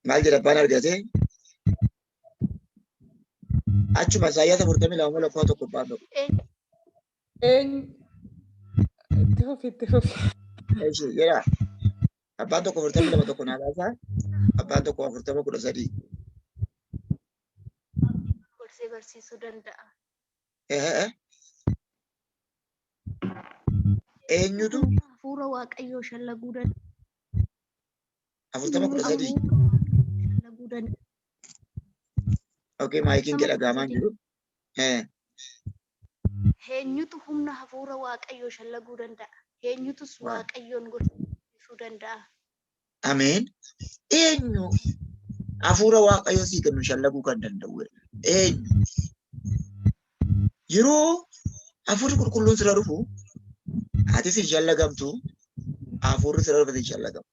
maal jedha abbaan argatee? Achuma Isaayyaas 42 lakkoofsa 1 itti fufi. Jira. Abbaan tokko 42 tokko naa baasaa. Abbaan tokko 43. Gorsee barsiisuu danda'a. Eenyutu Hafuura Waaqayyoo shallaguu danda'a. 43. Shallaguu danda'a. Okay, maayikiin kee dhagaamaan jiru. Eenyutu humna hafuura Waaqayyoo shallaguu danda'a. Eenyutus Waaqayyoon gorsuu danda'a. Ameen. Eenyu hafuura Waaqayyoo sii kennu shallaguu kan danda'u. Eenyu yeroo hafuurri qulqulluun sira dhufu ati si shallagamtu hafuurri sira dhufu si shallagamu.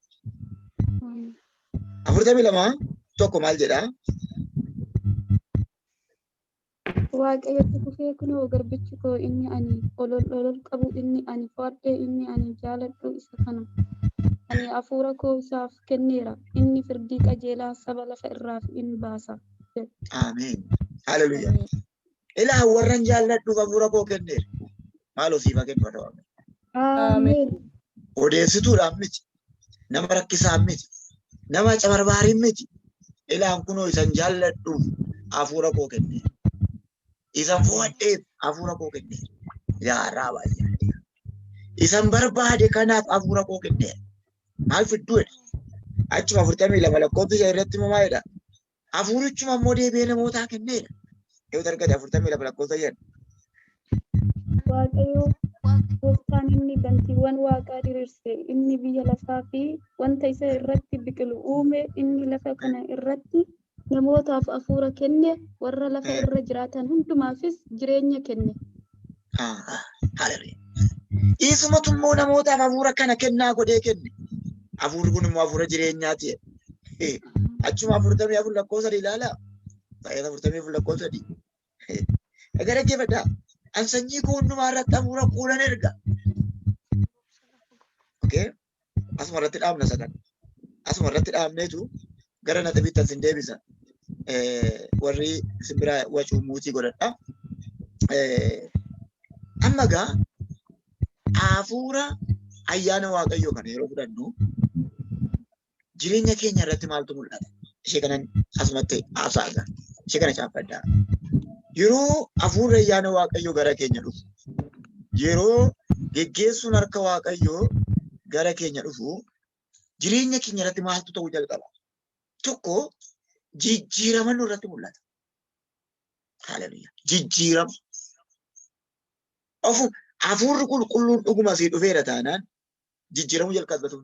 42 tokko maal jedhaa? Waaqayyotti dhufee kunoo garbichi koo inni ani olol qabu inni ani fudhadhe inni ani jaaladhu isa kana. Ani hafuura koo isaaf kenneera. Inni firdii qajeelaa saba lafa irraaf in baasa. Ameen. Hallelujah. Ilaa warran jaalladhuuf hafuura koo kenneera. Maaloo siif haa kennu haa ta'u. Ameen. Odeessituudhaan miti. Nama rakkisaan miti. Nama cabarbaariin miti. Ilaan kunoo isan jaalladhuuf hafuura koo kenneera. Isan fudhadheef hafuura koo kenneera. Jaarraa baay'ee. Isan barbaade kanaaf hafuura koo kenneera. Maal fidduudha? Achuma 42 lakkoofsa irratti mamaa jedha. Hafuurichuma immoo deebi'ee namootaa kenneera. Yoo argate 42 lakkoofsa jedha. Waaqayyo gooftaan inni bantiiwwan waaqaa diriirse inni biyya lafaa fi wanta isa irratti biqilu uume inni lafa kana irratti namootaaf hafuura kenne warra lafa irra jiraatan hundumaafis jireenya kenne. Haleluya. Isumatu immoo namootaaf hafuura kana kennaa godhee kenne. Hafuurri kun immoo hafuura jireenyaati. Achuma 44 lakkoofsa ilaalaa. Baay'ee 44 lakkoofsa. Gara keeffadhaa. An sanyii koo hundumaa irratti hafuura kuulan erga. Okay? Asuma irratti dhaabna sadan. Asuma irratti dhaabneetu gara nata bittan sin deebisa. Warri simbira wacuu muutii godhadha. Amma gaa hafuura ayyaana Waaqayyoo kana yeroo fudhannu jireenya keenya irratti maaltu mul'ata? Ishee kanan asumatti haasa'aa. Ishee kana chaaffadhaa. Yeroo hafuurri ayyaana Waaqayyoo gara keenya dhufu, yeroo geggeessuun harka Waaqayyoo gara keenya dhufu, jireenya keenya irratti maaltu ta'uu jalqaba? Tokko jijjiirama nurratti mul'ata. Haleluyaa. Jijjiirama. Hafuurri qulqulluun dhuguma asii dhufeera taanaan jijjiiramuu jalqabatu.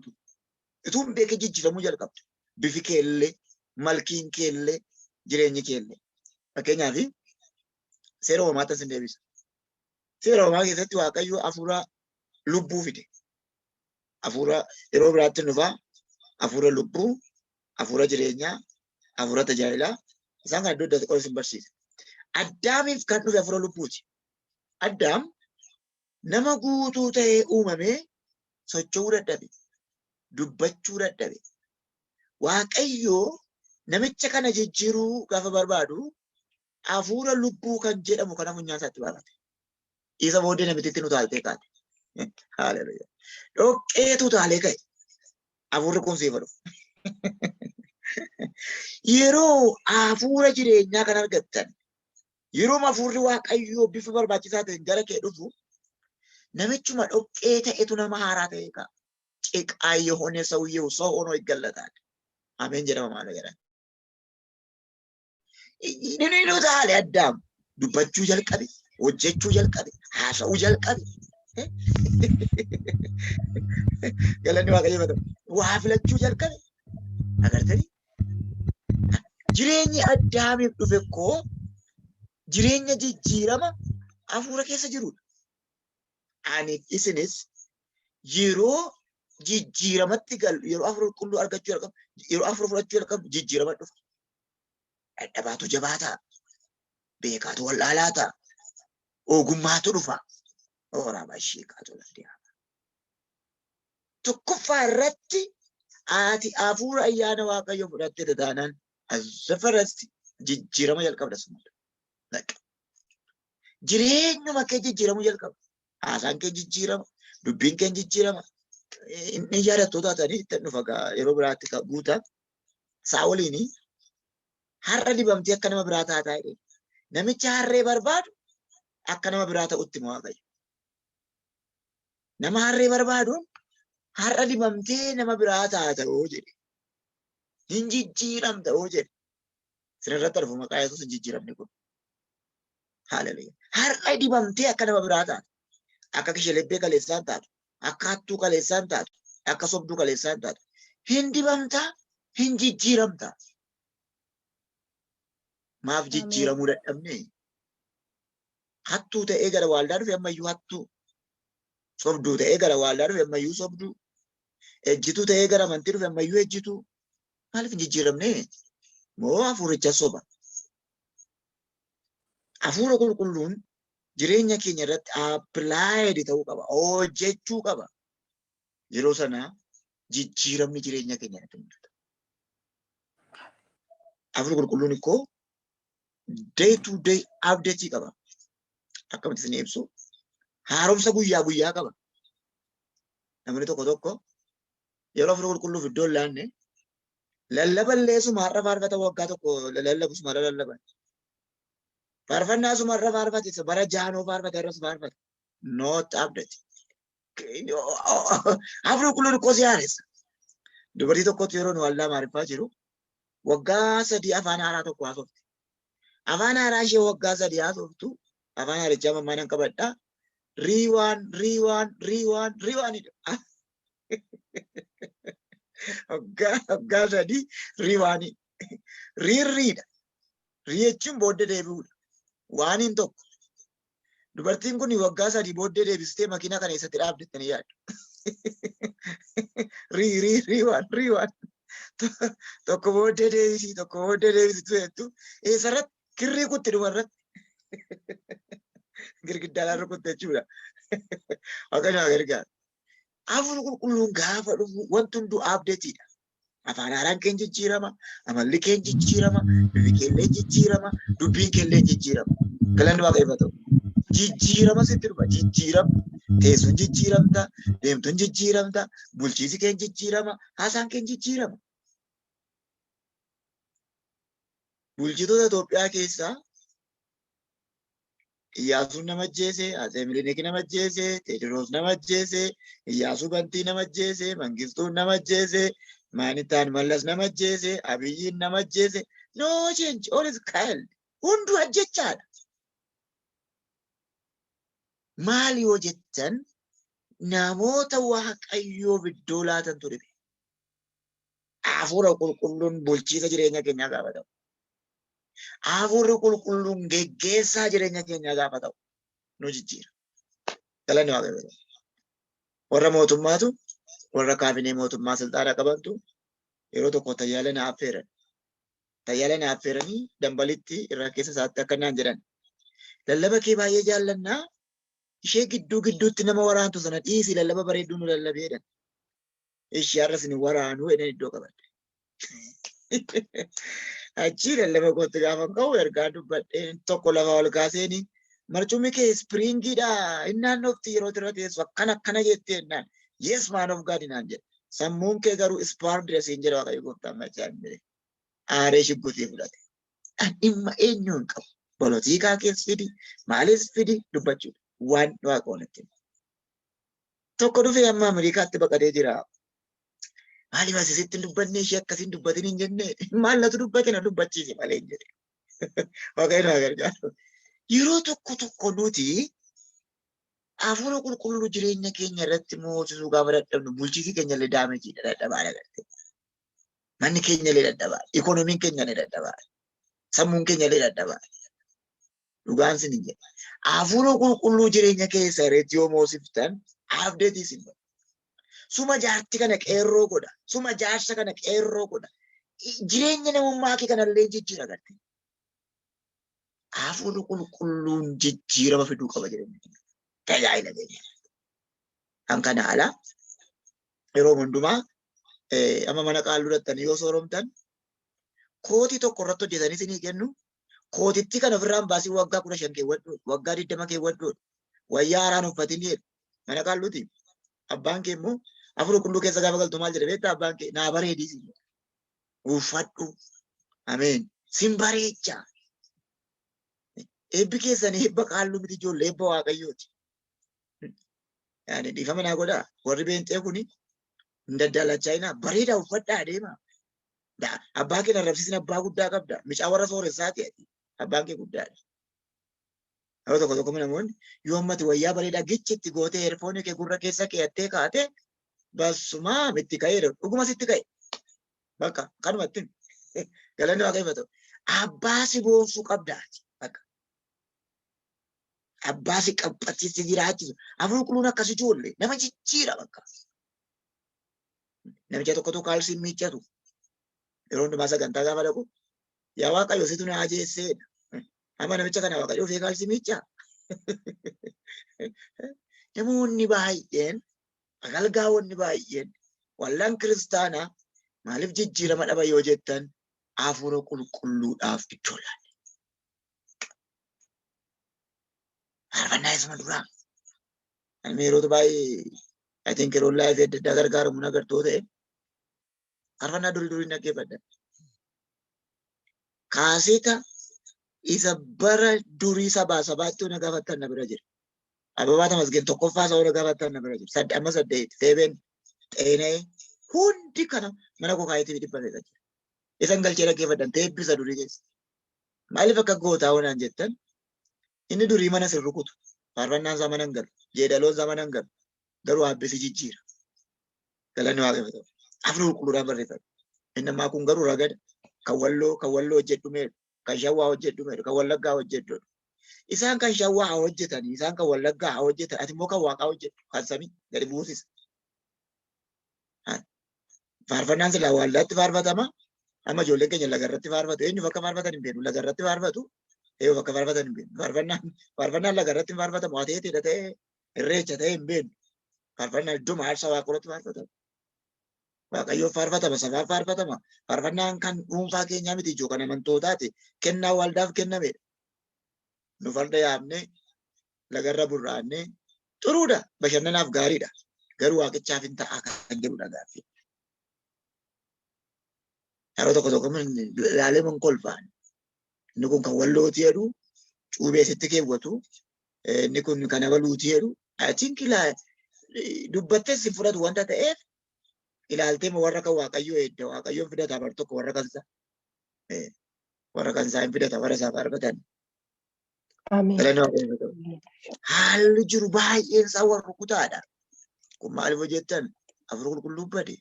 Ituun beekee jijjiiramuu jalqabdu. Bifi keellee, malkiin keellee, jireenyi keellee. Fakkeenyaaf seera uumamaa sin deebisa. Seera uumamaa keessatti Waaqayyo hafuura lubbuu fide. Hafuura yeroo biraatti dhufaa hafuura lubbuu, hafuura jireenyaa, hafuura tajaajilaa isaan kan iddoo adda qofa barsiisa. Addaamiif kan dhufe hafuura lubbuuti. Addaam nama guutuu ta'ee uumamee socho'uu dadhabe, dubbachuu dadhabe. Waaqayyo namicha kana jijjiiruu gaafa barbaadu hafuura lubbuu kan jedhamu kana funyaan isaatti baafate. Isa booddee namittitti nu taaltee kaate. Haleluyaa. Dhoqqeetu taalee ka'e. Hafuurri kun siif dhufu. Yeroo hafuura jireenyaa kan argattan, yeroo hafuurri Waaqayyoo bifa barbaachisaa ta'een gara kee dhufu, namichuma dhoqqee ta'etu nama haaraa ta'e ka'a. Ciqaa የሆነ ሰውዬው ሰው ሆኖ ይገለጣል። አሜን jedhama maal jedhan. Inni nu taale Addaam dubbachuu jalqabe, hojjechuu jalqabe, haasa'uu jalqabe. Galanni Waaqayyoo haa ta'u. Waa filachuu jalqabe. Agartanii? Jireenyi Addaamiif dhufe koo jireenya jijjiirama hafuura keessa jirudha. Ani isinis yeroo jijjiiramatti galu, yeroo hafuura qulqulluu argachuu jalqabu, yeroo hafuura fudhachuu jalqabu jijjiirama dhufa. Dadhabaatu jabaa ta'a. Beekaatu wallaalaa ta'a. Ogummaatu dhufa. Ooraa ishee kaatu dandeenya. Tokkoffaa irratti ati hafuura ayyaana Waaqayyoo fudhattee taanaan asirratti jijjiirama jalqabda sumudha. Jireenyuma kee jijjiiramuu jalqaba. Haasaan kee jijjiirama, dubbiin kee jijjiirama, inni yaadattuu taatanii itti dhufa yeroo biraatti guutaa Saa'oliin har'a dibamtee akka nama biraa taataa jedhe. Namicha harree barbaadu akka nama biraa ta'utti Waaqayyo. Nama harree barbaaduun har'a dibamtee nama biraa taata'oo jedhe. Hin jijjiiramta'oo jedhe. Sinirratti arfu maqaa Yesuus hin jijjiiramne kun. Haaleluyyaa. Har'a dibamtee akka nama biraa taatu. Akka kishelebbee kaleessaan taatu. Akka hattuu kaleessaan taatu. Akka sobduu kaleessaan taatu. Hin dibamtaa, hin jijjiiramtaa. Maaf jijjiiramuu dadhabne? Hattuu ta'ee gara waaldaa dhufe ammayyuu hattuu. Sobduu ta'ee gara waaldaa dhufe ammayyuu sobduu. Ejjituu ta'ee gara amantii dhufe ammayyuu ejjituu. Maaliif hin jijjiiramne? Moo hafuuricha soba? Hafuura qulqulluun jireenya keenya irratti appilaayidi ta'uu qaba. Hojjechuu qaba. Yeroo sana jijjiiramni jireenya keenya irratti mul'ata. Hafuura qulqulluun ikkoo day to day update qaba. Akkamitti isin ibsu? Haaromsa guyyaa guyyaa qaba. Namni tokko tokko yeroo hafuura qulqulluuf iddoo laanne lallaballee suma har'a faarfata waggaa tokko lallabu suma lallaban. Faarfannaa suma har'a faarfate bara jaanoo faarfate irras faarfate. Not update. Hafuura qulqulluun ikkoo si haaressa. Dubartii tokkotti yeroo nu wallaa maariffaa jiru waggaa 3 afaan haaraa tokko haasofte. Afaan haaraa ishee waggaa 3 haasoftu afaan haarichaa mammaan qabadhaa. Riiwaan waggaa 3 riiwaanii. Riirriidha. Rii jechuun booddee deebi'uudha. Waan hin tokko. Dubartiin kun waggaa 3 booddee deebistee makiinaa kana eessatti dhaabdettanii yaaddu. Riiwaan. Tokko booddee deebisii tokko booddee deebisitu jettu eessarratti kirrii kutti dhumarratti. Girgiddaadhaan rukutte jechuudha. Akkasuma gargaara. Hafuura qulqulluun gaafa dhufu wanti hunduu abdeetiidha. Afaan haaraan keenya jijjiirama, amalli keenya jijjiirama, bifi keenya jijjiirama, dubbiin keenya jijjiirama. Galanni Waaqayyoo ta'u. Jijjiirama sitti dhufa. Jijjiirama. Teessoon jijjiiramta, deemtuun jijjiiramta, bulchiisi keenya jijjiirama, haasaan keenya jijjiirama. Bulchitoota Itoophiyaa keessaa Iyyaasuun nama ajjeese, Atsee Minilik nama ajjeese, Teediroos nama ajjeese, Iyyaasuu Bantii nama ajjeese, Mangistuun nama ajjeese, Maanitaan Mallas nama ajjeese, Abiyyiin nama ajjeese. No change, all is kind. Hunduu ajjechaadha. Maal yoo jettan namoota Waaqayyoof iddoo laatan ture. Hafuura qulqulluun bulchiisa jireenya keenyaa gaafa ta'u. Hafuurri qulqulluun geggeessaa jireenya keenyaa gaafa ta'u nu jijjiira. Galanni Waaqayyoo. Warra mootummaatu warra kaabinee mootummaa silxaana qabantu yeroo tokko tajaajila na affeeran. Tajaajila na affeeranii dambalitti irra keessa isaatti akka naan jedhan. Lallaba kee baay'ee jaallannaa ishee gidduutti nama waraantu sana dhiisi lallaba bareedduu nu lallabeedhan. Ishee har'a isin waraanuu jedhan iddoo qabadde. Achi lallaba kootti gaafa ka'u ergaa dubbadheen tokko lafa ol kaaseeni marcummi kee ispiriingiidha innaan ofti yeroo irra teessu akkana jettee innaan yes man of God innaan jedhe sammuun kee garuu ispaardira siin jedha Waaqayyo gooftaan machaan jedhe aaree shibbutii fudhate. Dhimma eenyuun qabu polotikaa keessa fidi maalis fidi dubbachuudha waan Waaqa walitti. Tokko dhufee amma Ameerikaatti baqatee jira. Maaliif asitti dubbanne ishee akkasiin dubbatin hin jenne maallatu dubbate na dubbachiise malee hin jedhe. Waaqayyo na gargaaru. Yeroo tokko nuti hafuura qulqulluu jireenya keenya irratti moosisuu gaafa dadhabnu bulchiisi keenya illee daamejiidha dadhabaadha garte. Manni keenya illee dadhabaadha. Ikoonomiin keenya illee dadhabaadha. Sammuun keenya illee dadhabaadha. Dhugaan sin hin jedha. Hafuura qulqulluu jireenya keessa irratti yoo moosiftan abdeetii sin godha. Suma jaarti kana qeerroo godha. Suma jaarsa kana qeerroo godha. Jireenya namummaa kee kanallee jijjiira garte. Hafuurri qulqulluun jijjiirama fiduu qaba jireenya keenya. Tajaajila keenya. Kan kana alaa yeroo hundumaa amma mana qaalluu dhattanii yoo sooromtan kootii tokko irratti hojjetanii isinii kennu kootitti kan ofirraan baasii waggaa 15 keewwadhu waggaa 20 keewwadhu wayyaa haaraan uffatin jedhu mana qaalluuti. Abbaan kee immoo Afur qulqulluu keessa gaafa galtu maal jedhe beektaa abbaan kee naa bareedii si uffadhu. Ameen. Sin bareecha. Eebbi keessan eebba qaalluu miti ijoollee eebba waaqayyooti. Yaani dhiifama naa godhaa warri beenxee kuni hin daddalachaayinaa bareedaa uffadhaa adeema. Abbaa kee arrabsiisin abbaa guddaa qabda. Micaa warra sooressaati abbaan kee guddaadha. Yeroo tokko tokko namoonni yoo ammati wayyaa bareedaa gichitti gootee eerfoonii kee gurra keessa keeyattee kaate basumaa itti ka'eera. Dhuguma sitti ka'e. Bakka kanumatti galanni waaqayyoo ta'u. Abbaa si boonsuu qabdaati. Bakka. Abbaa si qabbachiisi jiraachisu. Afur qulqulluun akkas ijoollee nama jijjiira bakka. Namicha tokkotu kaalsiin miiccatu. Yeroo hundumaa sagantaa gaafa dhaqu yaa waaqayyo situ na ajeesseedha. Amma namicha kana waaqayyo ofii kaalsii miicca. Namoonni baay'een agalgaawonni baay'een wallaan kiristaanaa maaliif jijjiirama dhaba yoo jettan afura qulqulluudhaaf iddoo laanne. Faarfannaa isuma duraa. Ani yeroo baay'ee I think yeroo laayifii adda addaa gargaaramu nagartoo ta'e faarfannaa durii dhaggeeffadha. Kaaseeta isa bara durii sabaatti na gaafattan na bira jira. Ababaa Tamasgeen tokkoffaa isa gaafattan na bira jira. Amma 8 Feebeen Xeenee hundi kana mana kokaayitii dhibbameedha jira. Isan galchee dhaggeeffadhan ta'e eebbisa durii keessa. Maaliif akka gootaa onaan jettan inni durii mana sin rukutu. Faarfannaan isaa mana hin galu. Jeedaloon isaa mana hin galu. Garuu haabbisi jijjiira. Galanni waaqayyoo. Afur qulqulluudhaan barreeffame. Inni ammaa kun garuu ragada. Kan walloo hojjedhu meedha. Kan shawwaa hojjedhu meedha. Kan wallaggaa hojjedhu. Isaan kan shawwaa haa hojjetanii. Isaan kan wallaggaa haa hojjetan. Ati immoo kan waaqaa hojjedhu. Kan samii gadi buusisa. Faarfannaan silaa waldaatti faarfatama. Amma ijoolleen keenya lagarratti faarfatu. Eenyu bakka faarfatan hin beeknu. Lagarratti faarfatu. Eeyyuu bakka faarfatan hin beeknu. Faarfannaan lagarratti hin faarfatamu. Haa ta'eetidha ta'ee irreecha ta'ee hin beeknu. Faarfannaan iddoo maarsaa waaqolatti faarfatama. Waaqayyoo faarfatama, sabaaf faarfatama. Faarfannaan kan dhuunfaa keenyaa miti ijoo kan amantootaati. Kennaa waldaaf kennamedha. Nu farda yaabnee lagarra burraannee xuruudha. Bashannanaaf gaariidha. Garuu waaqichaaf hin ta'a kan jedhudha gaaffii. Yeroo tokko ilaalee man kolfaan. Inni kun kan wallooti jedhu cuubee sitti keewwatu. Inni kun kan abaluuti jedhu. I think dubbattee si fudhatu wanta ta'eef ilaaltee warra kan waaqayyoo edda waaqayyoon fidata bar tokko warra kansa hin fidata warra isaa faarfatan. Haalli jiru baay'een isaa warra kutaadha. Kun maaliif hojjettan afur qulqulluu bade.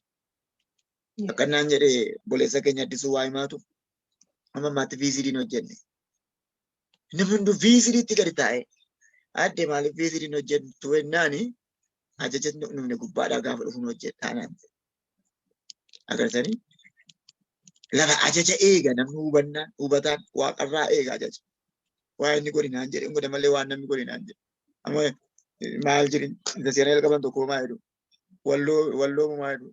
Akkanaan jedhee boleessa keenya addisuu waa himaatu amma ammaatti VCD'n hojjenne. Namni hunduu VCD'tti gadi taa'e adde maaliif VCD'n hojjettu wennaani ajaja namni gubbaadhaa gaafa dhufuun hojjettaanaan. Agartanii lafa ajaja eega namni hubataan waaqarraa eega ajaja. Waa inni godhinaan jedhe godha malee waan namni godhinaan jedhe. Amma maal jedhin isa seenaa jalqaban tokko maa jedhu walloo maa jedhu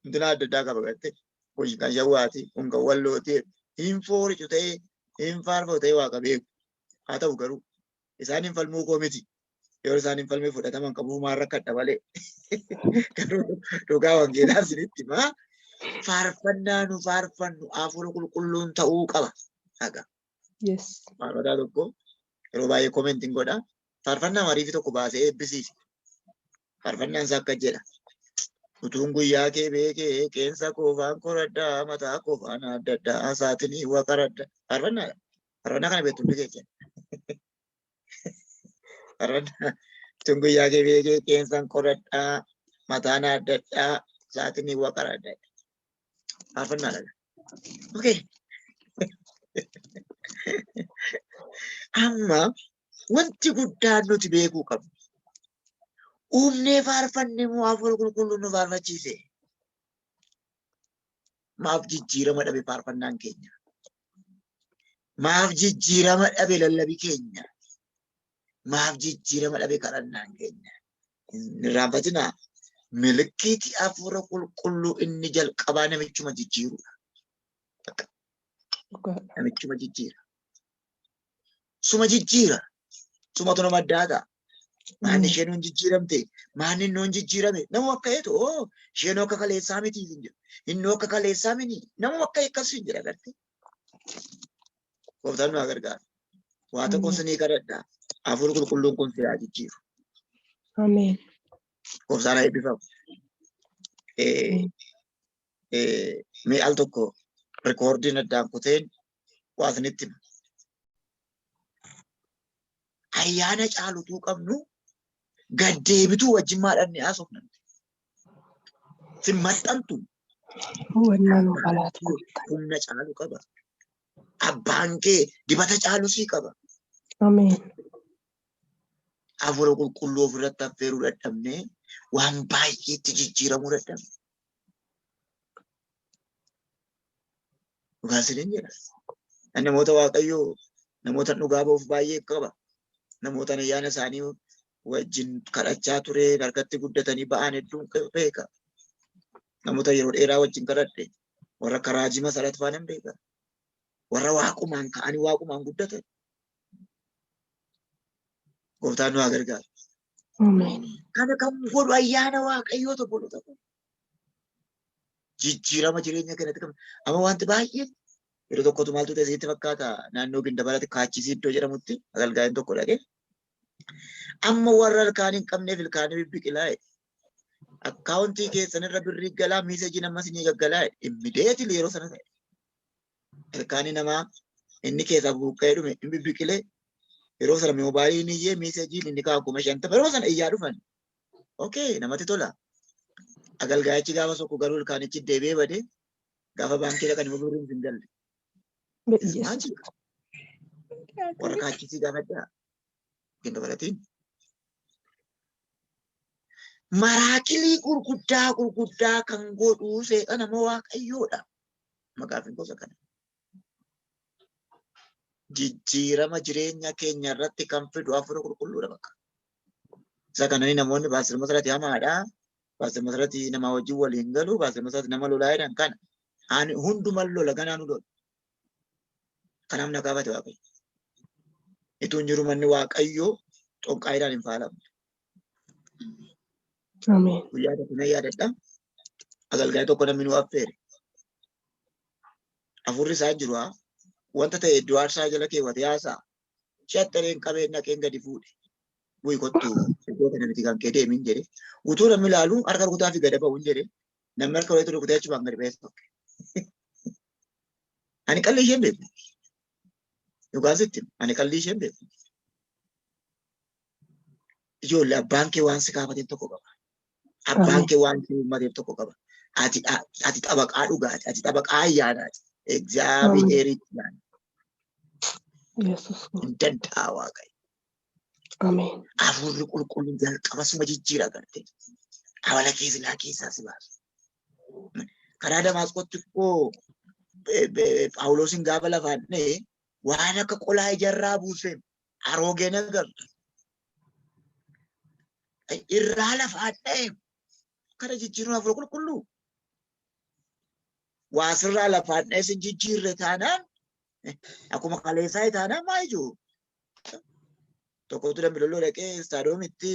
hundina adda addaa qaba gatte kun kan shawwaati kun kan wallooti hin fooricu ta'ee hin faarfatu ta'ee waaqa beeku. Haa ta'u garuu isaan hin falmuu koo miti. Yoo isaan hin falmee fudhataman qabuu maan rakkadha malee. Garuu dhugaa wangeelaa isinitti maa faarfannaa nu faarfannu afur qulqulluun ta'uu qaba. Dhagaa. Yes. Faarfataa tokko yeroo baay'ee koomentiin godha. Faarfannaa mariifi tokko baasee eebbisiisi. Faarfannaan isaa akka jedha. Utuun guyyaa kee beekee qeensa koofaan qoraddaa mataa koofaan adda addaa saatinii waqaradda. Faarfannaadha. Faarfannaa kana beektu hundi keessa. Utuun guyyaa kee beekee qeensaan qoraddaa mataan adda addaa saatinii waqaradda. Faarfannaadha. Okay. Amma wanti guddaan nuti beekuu qabnu. Uumnee faarfanne moo afur qulqulluun nu faarfachiise? Maaf jijjiirama dhabe faarfannaan keenya? Maaf jijjiirama dhabe lallabii keenya? Maaf jijjiirama dhabe kadhannaan keenya? Hin irraanfatinaa milikiiti afur qulqulluu inni jalqabaa namichuma jijjiirudha. Namichuma jijjiira. Suma jijjiira. Sumatu nama addaa ta'a. Maanni isheen hin jijjiiramte, maanni inni hin jijjiirame, nama akka eetu, isheen akka kaleessaa miti hin jedhu, inni akka kaleessaa miti, nama akka akkasii hin jedha garte. Gooftaan nu gargaara. Waa tokko sinii kadhadhaa. Hafuurri qulqulluun kun siyaa jijjiiru. Ameen. Gooftaan haa eebbifamu. Mee al tokko rikoordiin addaan kuteen waa isinitti hima. Ayyaana caalutuu qabnu gaddeebituu wajjin maadhaan haasofna. Sin maxxantu. Humna caalu qaba. Abbaan kee dibata caalu sii qaba. Ameen. Hafuura qulqulluu ofirratti affeeruu dadhabnee waan baay'eetti jijjiiramuu dadhabne. Dhugaa isiniin jedha. Namoota Waaqayyoo namoota dhugaa ba'uuf baay'ee qaba. Namoota ayyaana isaanii wajjin kadhachaa ture harkatti guddatanii ba'an hedduun beeka. Namoota yeroo dheeraa wajjin kadhadhe warra karaajii masarat faanan beeka. Warra waaqumaan ka'anii waaqumaan guddatan. Gooftaan nu haa gargaaru. Kana kan godhu ayyaana Waaqayyoo tokko ta'u. Jijjiirama jireenya kanatti qabna. Amma wanti baay'een yeroo tokkotu maaltu ta'e sitti fakkaata naannoo Gindabaratti kaachisii iddoo jedhamutti agalgaa'in tokko dhaqee. Amma warra ilkaan hin qabneef ilkaanii bibbiqilaa akkaawuntii keessan irra birrii galaa miiseejiin ammas ni gaggalaa immideetil yeroo sana ta'e. Ilkaanii namaa inni keessaa buqqa'ee dhume hin bibbiqilee yeroo sana moobaayiliin iyyee miiseejiin inni kaa 50 yeroo sana iyyaa dhufan. Okay namatti tola. Agalgaa'ichi gaafa sokku garuu ilkaanichi deebi'ee badee gaafa baankii dhaqan immoo birriin hin galle. Warra kaachisii gaafadhaa. Gindabalatiin. Maraakilii gurguddaa kan godhu seexana moo Waaqayyoodha. Maqaaf hin gosa kana. Jijjiirama jireenya keenya irratti kan fidu hafuura qulqulluudha bakka. Isa kananii namoonni baasir masarati hamaadha. Baasir masarati nama wajjin waliin galu. Baasir masarati nama lolaa jedhan kana. Ani hunduman lola ganaa nu lola. Kanaaf na gaafate Waaqayyo. Ituun jiru manni Waaqayyoo xonqaayiidhaan hin faalamu. Ameen. Guyyaa tokko na yaadadha. Agalgaa'ii tokko namni nu affeere. Hafuurri isaa jiru wanta ta'e iddoo aarsaa jala keewwate haasa'a. Shattareen qabeenya keen gadi fuudhe. Bu'i kottu iddoo kana miti kan kee deemin jedhe. Utuu namni ilaalu harka rukutaa fi gada ba'uun jedhe. Namni harka walitti rukutee achumaan gadi ba'eessa tokko. Ani qalli isheen beeku. Dhugaa sitti ani qalli isheen beeku. Ijoollee abbaan kee waan si kaafateef tokko qaba. Abbaan kee waan si uummateef tokko qaba. Ati xabaqaa dhugaati. Ati xabaqaa ayyaanaati. Egzaabiheeritti yaani. Hin danda'a Waaqayyo. Ameen. Hafuurri qulqulluun jalqaba suma jijjiira garte. Awala keessaa keessaa si baasu. Karaa Damaasqootti koo Phaawulosin gaafa lafaan dha'ee waan akka qolaa ijarraa buuseen aroogeen agartu. Irraa lafaan dha'ee kana jijjiiruu hafuura qulqulluu. Waa sirraa lafaan dha'ee sin jijjiirre taanaan akkuma kaleessaa taanaan maa ijoo. Tokkotu Dambidolloo dhaqee istaadiyoomitti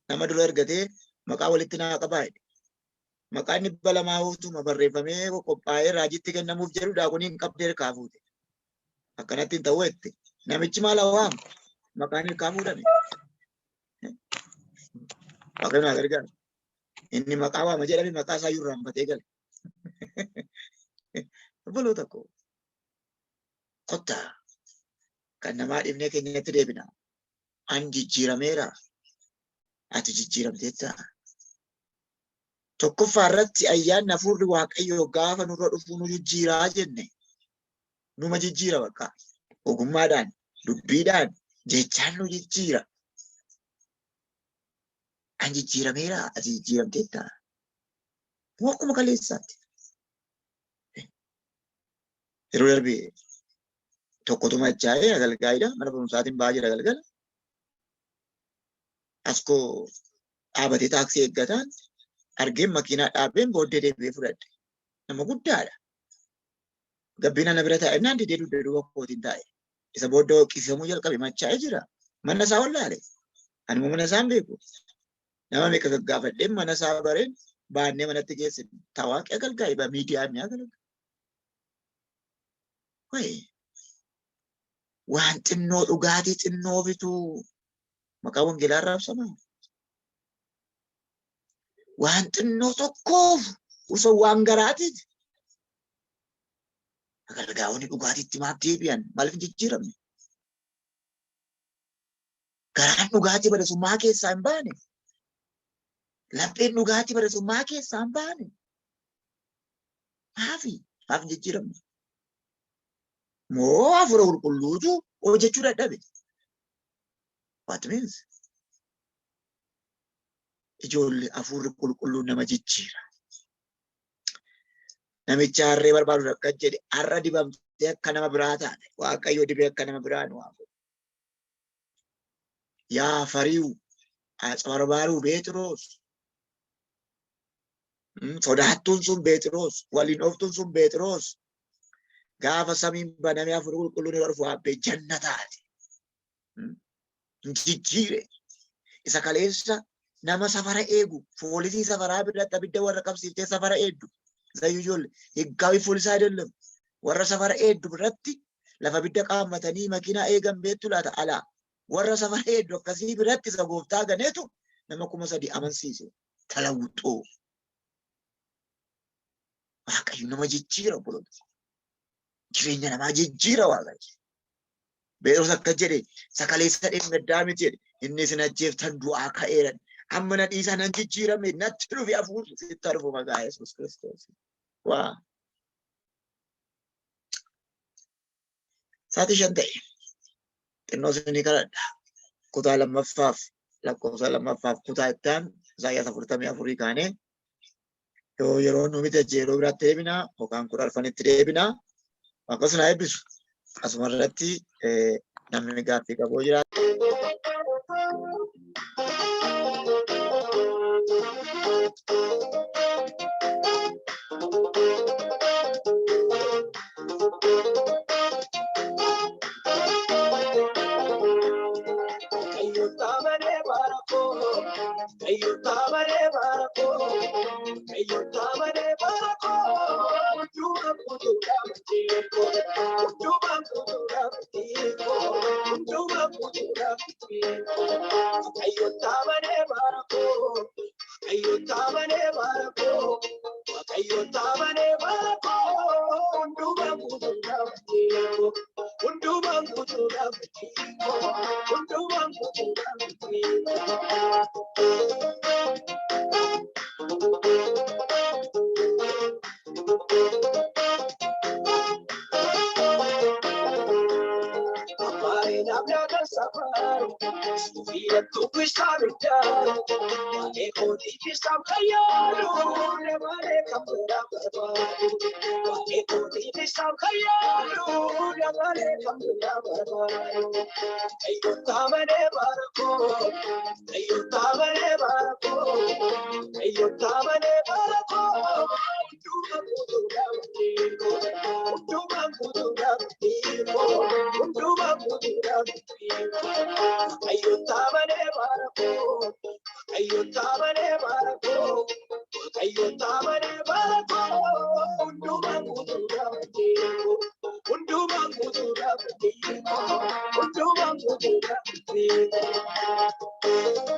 nama dura ergatee maqaa walitti naa qabaa jedhe. Maqaan 200 barreeffamee qophaa'ee raajitti kennamuuf jedhu daakuniin qabdee hirkaa fuute. Akkanatti hin ta'u jette. Namichi maal hawaamu maqaan hirkaa fuudhame. Waaqayyo na gargaaru. Inni maqaa waama jedhame maqaa isaa iyyuu irraanfatee gale. Obboloota koo kottaa kan namaa dhibnee keenyatti deebina. An jijjiirameera. Ati jijjiiramteetta. Tokkoffaa irratti ayyaanni hafuurri Waaqayyoo gaafa nurra dhufu nu jijjiiraa jenne. Numa jijjiira bakka. Ogummaadhaan, dubbiidhaan, jechaan nu jijjiira. An jijjiirameera. Ati jijjiiramteetta. Akkuma kaleessaatti. Yeroo darbe tokkotu machaa'ee agalgaa'idha. Mana barumsaatiin ba'aa jira galgala. Askoo dhaabatee taaksii eeggataan argeen makiinaa dhaabeen booddee deebi'ee fudhadhe. Nama guddaadha. Gabbina na bira taa'e naan didee duuba kootiin taa'e. Isa booddee qisamuu jalqabe machaa'ee jira. Mana isaa wallaale. Ani mana isaan beeku. Nama meeqa gaggaafadhee mana isaa bareen baannee manatti geesse tawaaqii agalgaa'e miidiyaa ni agalga. Waan xinnoo dhugaatii xinnoo bituu maqaa wangeelaa raabsamaa. Waan xinnoo tokkoof osoo waan garaatiif agalgaa'onni dhugaatiitti maaf deebi'an maaliif jijjiiramne? Garaan dhugaatii badasummaa keessaa hin baane. Lapheen dhugaatii badasummaa keessaa hin baane. Maaf jijjiiramne? Moo hafuura qulqulluutu hojjechuu dadhabe? What means? Ijoollee hafuurri qulqulluun nama jijjiira. Namicha harree barbaadu akka jedhe har'a dibamtee akka nama biraa taate Waaqayyo dibee akka nama biraa nu haa godhu. Yaa fariu barbaadu Beetros. Sodaattuun sun Beetros. Waliin ooftuun sun Beetros. Gaafa samiin banamee hafuurri qulqulluun yeroo dhufu abbee jannataati. Jijjiire. Isa kaleessa nama safara eegu poolisii safaraa biratti abidda warra qabsiiftee safara eeddu. Zayyuu ijoollee higgaawi poolisaa ayidallam. Warra safara eeddu biratti lafa abidda qaammatanii makiinaa eegan beektu laata alaa. Warra safara eeddu akkasii biratti isa gooftaa ganeetu nama 3,000 amansiise. Talawuxoo. Waaqayyo nama jijjiira obboloota. Jireenya namaa jijjiira Waaqayyo. Beetros akka jedhe sakaleessa dhimmaddaa miti jedhe inni isin ajjeeftan du'aa ka'eeran. Amma na dhiisaa nan jijjiirame natti dhufe hafuurri sitti dhufu maqaa Yesuus Kiristoos. Waa. Sa'aatii 5 ta'e. Xinnoo isinii kadhadha. Kutaa lammaffaaf lakkoofsa lammaffaaf kutaa ittaan Isaayyaas 44 kaanee yeroo nu miti yeroo biraatti deebinaa yookaan 14tti deebinaa akkasuma eebbisu. Asuma irratti namni gaaffii qabu jira.